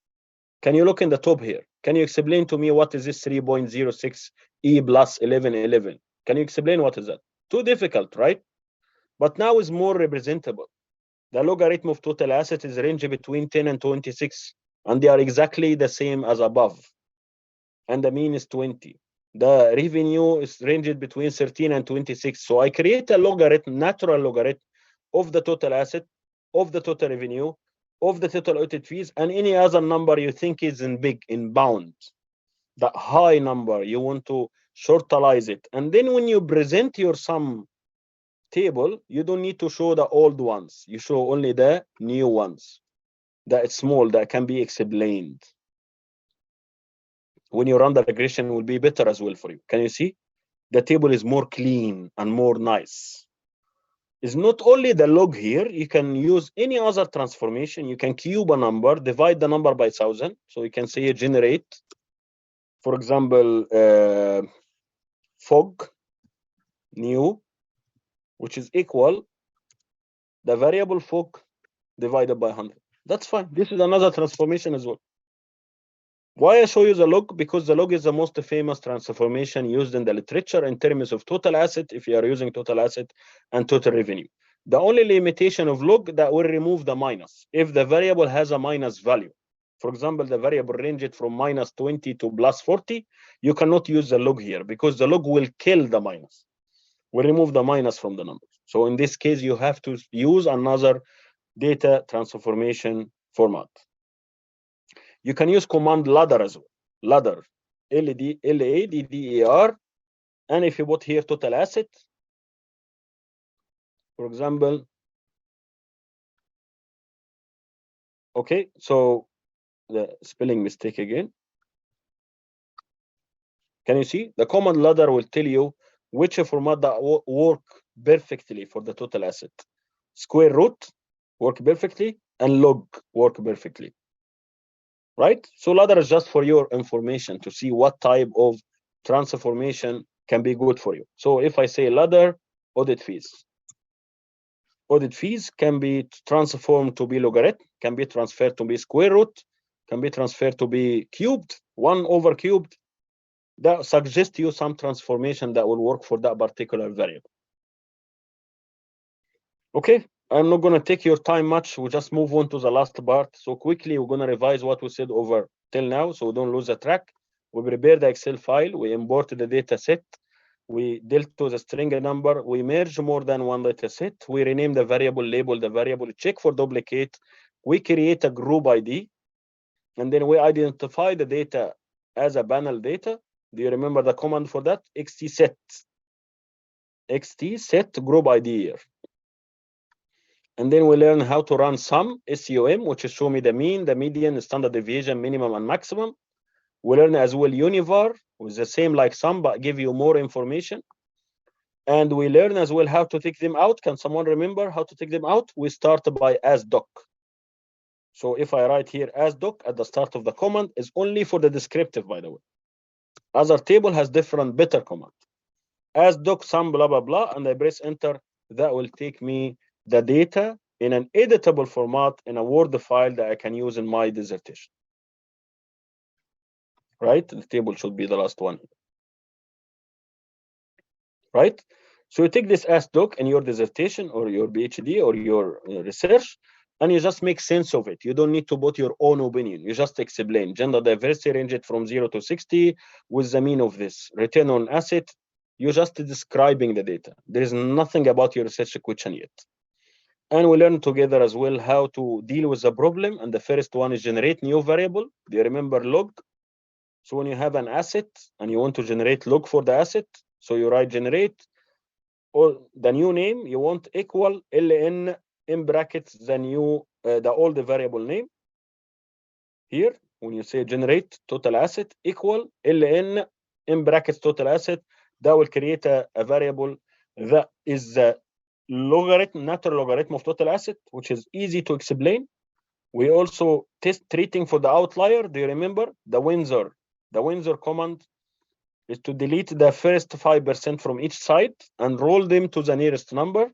Can you look in the top here? Can you explain to me what is this 3.06 E plus 1111? Can you explain what is that? Too difficult, right? But now is more representable. The logarithm of total asset is range between 10 and 26, and they are exactly the same as above. And the mean is 20. The revenue is ranged between 13 and 26. So I create a logarithm, natural logarithm of the total asset, of the total revenue, of the total audit fees, and any other number you think is in bound. That high number, you want to shortalize it. And then when you present your sum table, you don't need to show the old ones. You show only the new ones. That it's small, that can be explained. When you run the regression, will be better as well for you. Can you see? The table is more clean and more nice. It's not only the log here, you can use any other transformation. You can cube a number, divide the number by 1,000. So you can say generate, for example, fog new, which is equal the variable fog divided by 100. That's fine. This is another transformation as well. Why I show you the log? Because the log is the most famous transformation used in the literature in terms of total asset, if you are using total asset, and total revenue. The only limitation of log that will remove the minus. If the variable has a minus value, for example, the variable ranged from minus 20 to plus 40, you cannot use the log here because the log will kill the minus, will remove the minus from the numbers. So in this case, you have to use another data transformation format. You can use command ladder as well. Ladder, LADDER, and if you put here total asset, for example, okay, so the spelling mistake again. Can you see? The command ladder will tell you which format that work perfectly for the total asset. Square root work perfectly, and log work perfectly. Right? So ladder is just for your information to see what type of transformation can be good for you. So if I say ladder, audit fees. Audit fees can be transformed to be logarithm, can be transferred to be square root, can be transferred to be cubed, 1 over cubed. That suggests you some transformation that will work for that particular variable. Okay, I'm not going to take your time much. We'll just move on to the last part. So quickly, we're going to revise what we said over till now, so we don't lose the track. We prepare the Excel file. We import the data set. We dealt to the string number. We merge more than one data set. We rename the variable, label the variable, check for duplicate. We create a group ID. And then we identify the data as a panel data. Do you remember the command for that? XT set group ID here. And then we learn how to run sum, SUM, which is show me the mean, the median, the standard deviation, minimum and maximum. We learn as well univar, with the same like sum, but give you more information. And we learn as well how to take them out. Can someone remember how to take them out? We start by as doc. So if I write here as doc at the start of the command, is only for the descriptive, by the way. Other table has different better command. As doc sum blah blah blah, and I press enter. That will take me the data in an editable format in a Word file that I can use in my dissertation. Right? The table should be the last one. Right? So you take this as doc in your dissertation or your PhD or your research, and you just make sense of it. You don't need to put your own opinion. You just explain gender diversity ranged from 0 to 60 with the mean of this. Return on asset, you're just describing the data. There is nothing about your research question yet. And we learn together as well how to deal with the problem. And the first one is generate new variable. Do you remember log? So when you have an asset and you want to generate log for the asset, so you write generate, or the new name you want equal ln in brackets the new the old variable name. Here, when you say generate total asset equal ln in brackets total asset, that will create a variable that is the logarithm, natural logarithm of total asset, which is easy to explain. We also test treating for the outlier. Do you remember the Windsor? The Windsor command is to delete the first 5% from each side and roll them to the nearest number.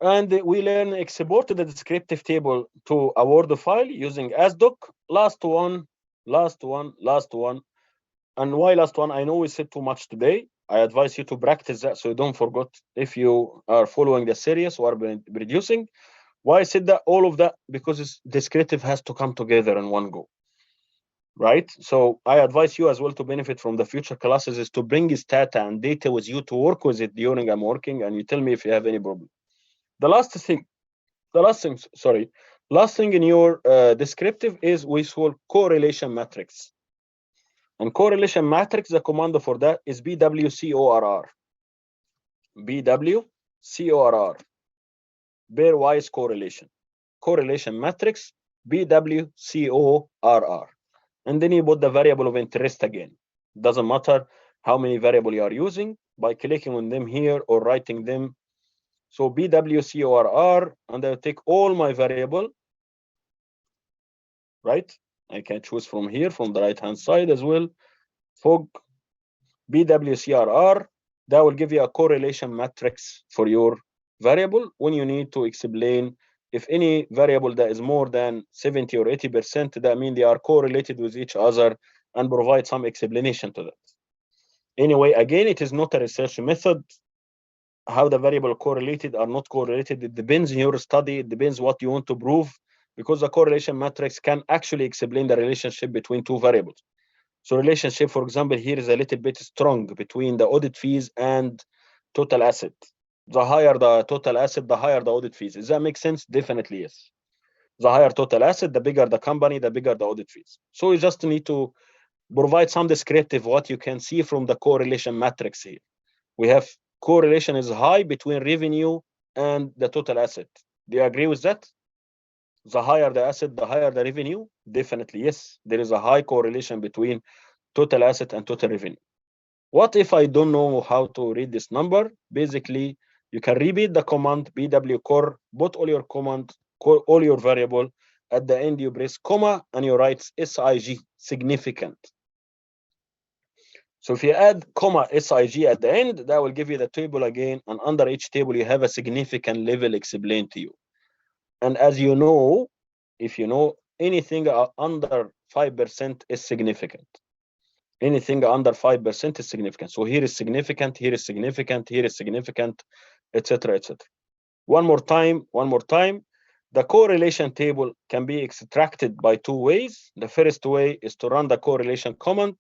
And we learn export the descriptive table to a Word file using asdoc. Last one. And why last one? I know we said too much today. I advise you to practice that so you don't forget if you are following the series or producing. Why I said that? All of that because descriptive has to come together in one go. Right? So I advise you as well to benefit from the future classes is to bring Stata and data with you to work with it during I'm working, and you tell me if you have any problem. The last thing in your descriptive is we solve correlation matrix. And correlation matrix, the command for that is BWCORR. BWCORR. Pairwise correlation. Correlation matrix, BWCORR. And then you put the variable of interest again. Doesn't matter how many variables you are using by clicking on them here or writing them. So BWCORR, and I'll take all my variable, right? I can choose from here, from the right-hand side as well. Fog BWCRR, that will give you a correlation matrix for your variable when you need to explain if any variable that is more than 70 or 80%, that means they are correlated with each other, and provide some explanation to that. Anyway, again, it is not a research method. How the variable correlated or not correlated, it depends on your study, it depends what you want to prove, because the correlation matrix can actually explain the relationship between two variables. So relationship, for example, here is a little bit strong between the audit fees and total asset. The higher the total asset, the higher the audit fees. Does that make sense? Definitely yes. The higher total asset, the bigger the company, the bigger the audit fees. So you just need to provide some descriptive what you can see from the correlation matrix here. We have correlation is high between revenue and the total asset. Do you agree with that? The higher the asset, the higher the revenue? Definitely yes. There is a high correlation between total asset and total revenue. What if I don't know how to read this number? Basically, you can repeat the command bwcor, put all your command, all your variable. At the end, you press comma and you write SIG, significant. So if you add comma SIG at the end, that will give you the table again. And under each table, you have a significant level explained to you. And as you know, if you know anything under 5% is significant. Anything under 5% is significant. So here is significant, here is significant, here is significant, etc., etc. One more time. The correlation table can be extracted by two ways. The first way is to run the correlation command,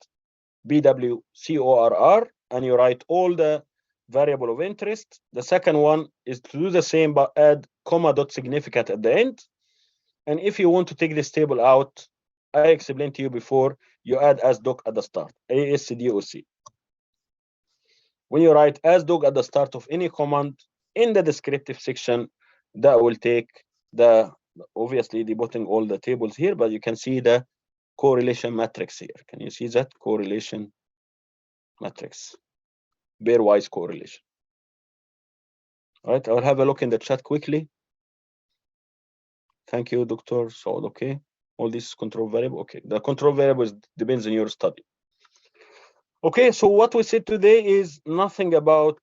BWCORR, and you write all the variable of interest. The second one is to do the same, but add comma.significant at the end. And if you want to take this table out, I explained to you before, you add asdoc at the start, ASDOC. When you write asdoc at the start of any command in the descriptive section, that will take the, obviously debuting all the tables here, but you can see the correlation matrix here. Can you see that correlation matrix? Pairwise correlation. All right, I'll have a look in the chat quickly. Thank you, Dr. Saud. Okay. All these control variable. Okay, the control variables depends on your study. Okay, so what we said today is nothing about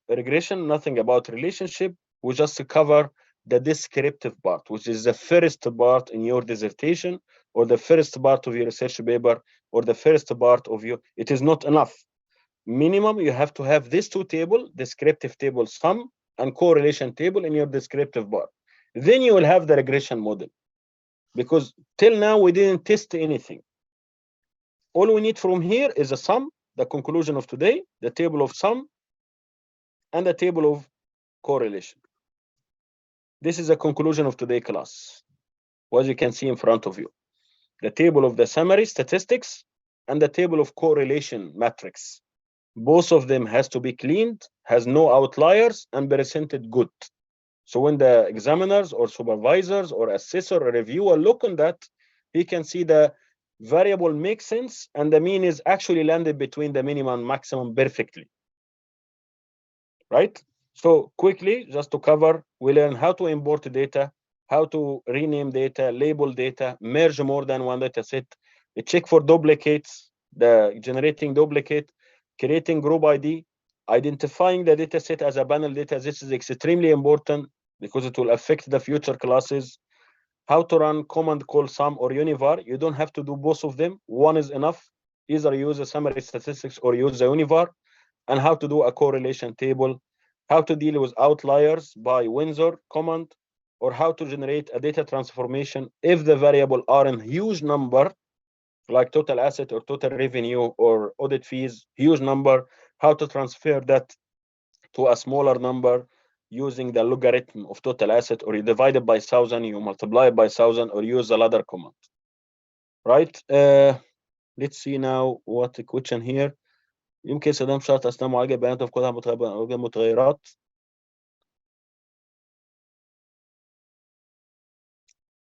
regression, nothing about relationship. We just cover the descriptive part, which is the first part in your dissertation, or the first part of your research paper, or the first part of your. It is not enough. Minimum, you have to have these two tables: descriptive table sum and correlation table in your descriptive part. Then you will have the regression model. Because till now we didn't test anything. All we need from here is a sum, the conclusion of today, the table of sum, and the table of correlation. This is the conclusion of today's class, as you can see in front of you. The table of the summary statistics and the table of correlation matrix. Both of them has to be cleaned, has no outliers, and presented good. So when the examiners or supervisors or assessor or reviewer look on that, he can see the variable makes sense and the mean is actually landed between the minimum and maximum perfectly. Right? So quickly, just to cover, we learn how to import data, how to rename data, label data, merge more than one data set, check for duplicates, the generating duplicate, creating group ID, identifying the data set as a panel data. This is extremely important because it will affect the future classes. How to run command call sum or univar. You don't have to do both of them. One is enough. Either use the summary statistics or use the univar. And how to do a correlation table, how to deal with outliers by Windsor command, or how to generate a data transformation if the variable are in huge number, like total asset or total revenue or audit fees, huge number, how to transfer that to a smaller number using the logarithm of total asset, or you divide it by 1,000, you multiply it by 1,000, or use the ladder command. Right? Let's see now what the question here. يمكن استخدام شرط أثناء معالجة بيانات أفكارها متغيرات.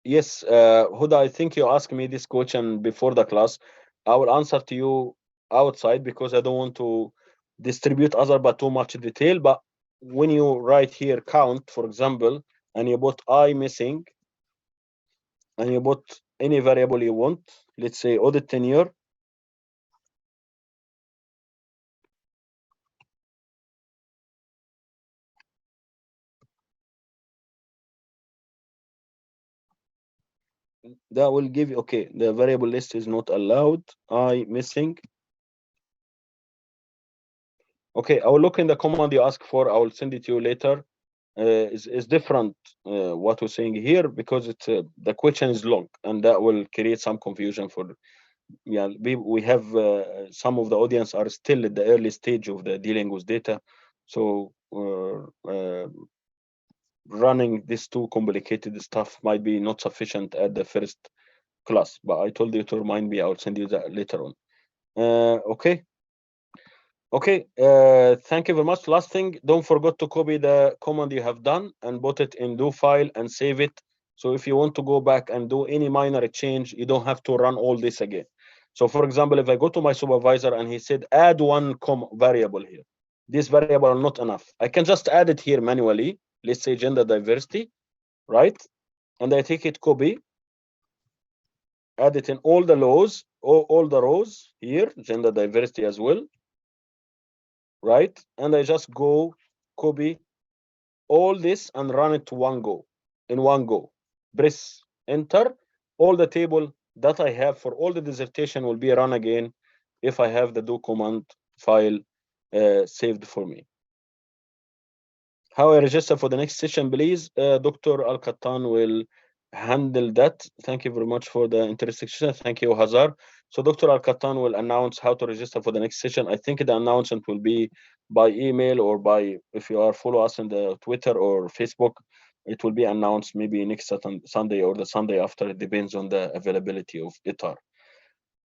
Yes, Huda, I think you asked me this question before the class. I will answer to you outside because I don't want to distribute other but too much detail. But when you write here count, for example, and you put I missing, and you put any variable you want, let's say audit tenure, that will give you, okay, the variable list is not allowed, I missing. Okay, I will look in the command you ask for. I will send it to you later. Is different what we're saying here because it's the question is long, and that will create some confusion for. Yeah, we have some of the audience are still at the early stage of the dealing with data, so running this too complicated stuff might be not sufficient at the first class. But I told you to remind me. I'll send you that later on. Okay. Okay, thank you very much. Last thing, don't forget to copy the command you have done and put it in do file and save it. So if you want to go back and do any minor change, you don't have to run all this again. So for example, if I go to my supervisor and he said, add one variable here, this variable are not enough. I can just add it here manually. Let's say gender diversity, right? And I take it copy, add it in all the rows, all the rows here, gender diversity as well. Right? And I just go copy all this and run it in one go. Press enter. All the table that I have for all the dissertation will be run again if I have the do command file saved for me. How I register for the next session, please. Dr. Al-Qattan will handle that. Thank you very much for the interesting session. Thank you, Hazar. So Dr. Al-Qattan will announce how to register for the next session. I think the announcement will be by email or by, if you are follow us on the Twitter or Facebook, it will be announced maybe next Sunday or the Sunday after. It depends on the availability of ITAR.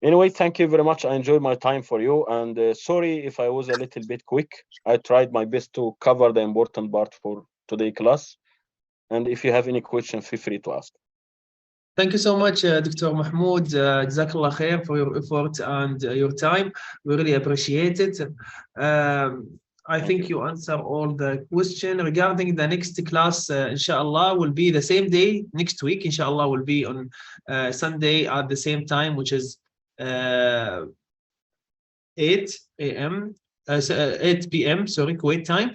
Anyway, thank you very much. I enjoyed my time for you, and sorry if I was a little bit quick. I tried my best to cover the important part for today's class. And if you have any question, feel free to ask. Thank you so much, Dr. Mahmoud. Jazakallah khair for your effort and your time. We really appreciate it. I think you answer all the question regarding the next class. Inshallah, will be the same day next week. Inshallah, will be on Sunday at the same time, which is 8 a.m. 8 p.m. Sorry, Kuwait time.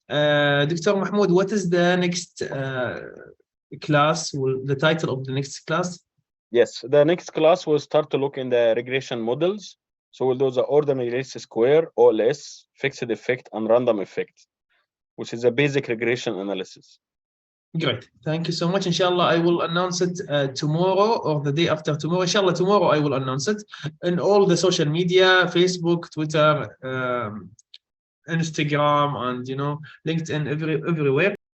Dr. Mahmoud, what is the next class? The title of the next class? Yes, the next class will start to look in the regression models. So we'll do the ordinary least square, OLS, fixed effect, and random effect, which is a basic regression analysis. Great. Thank you so much. Inshallah, I will announce it tomorrow or the day after tomorrow. Inshallah, tomorrow I will announce it in all the social media, Facebook, Twitter, Instagram, and LinkedIn, everywhere.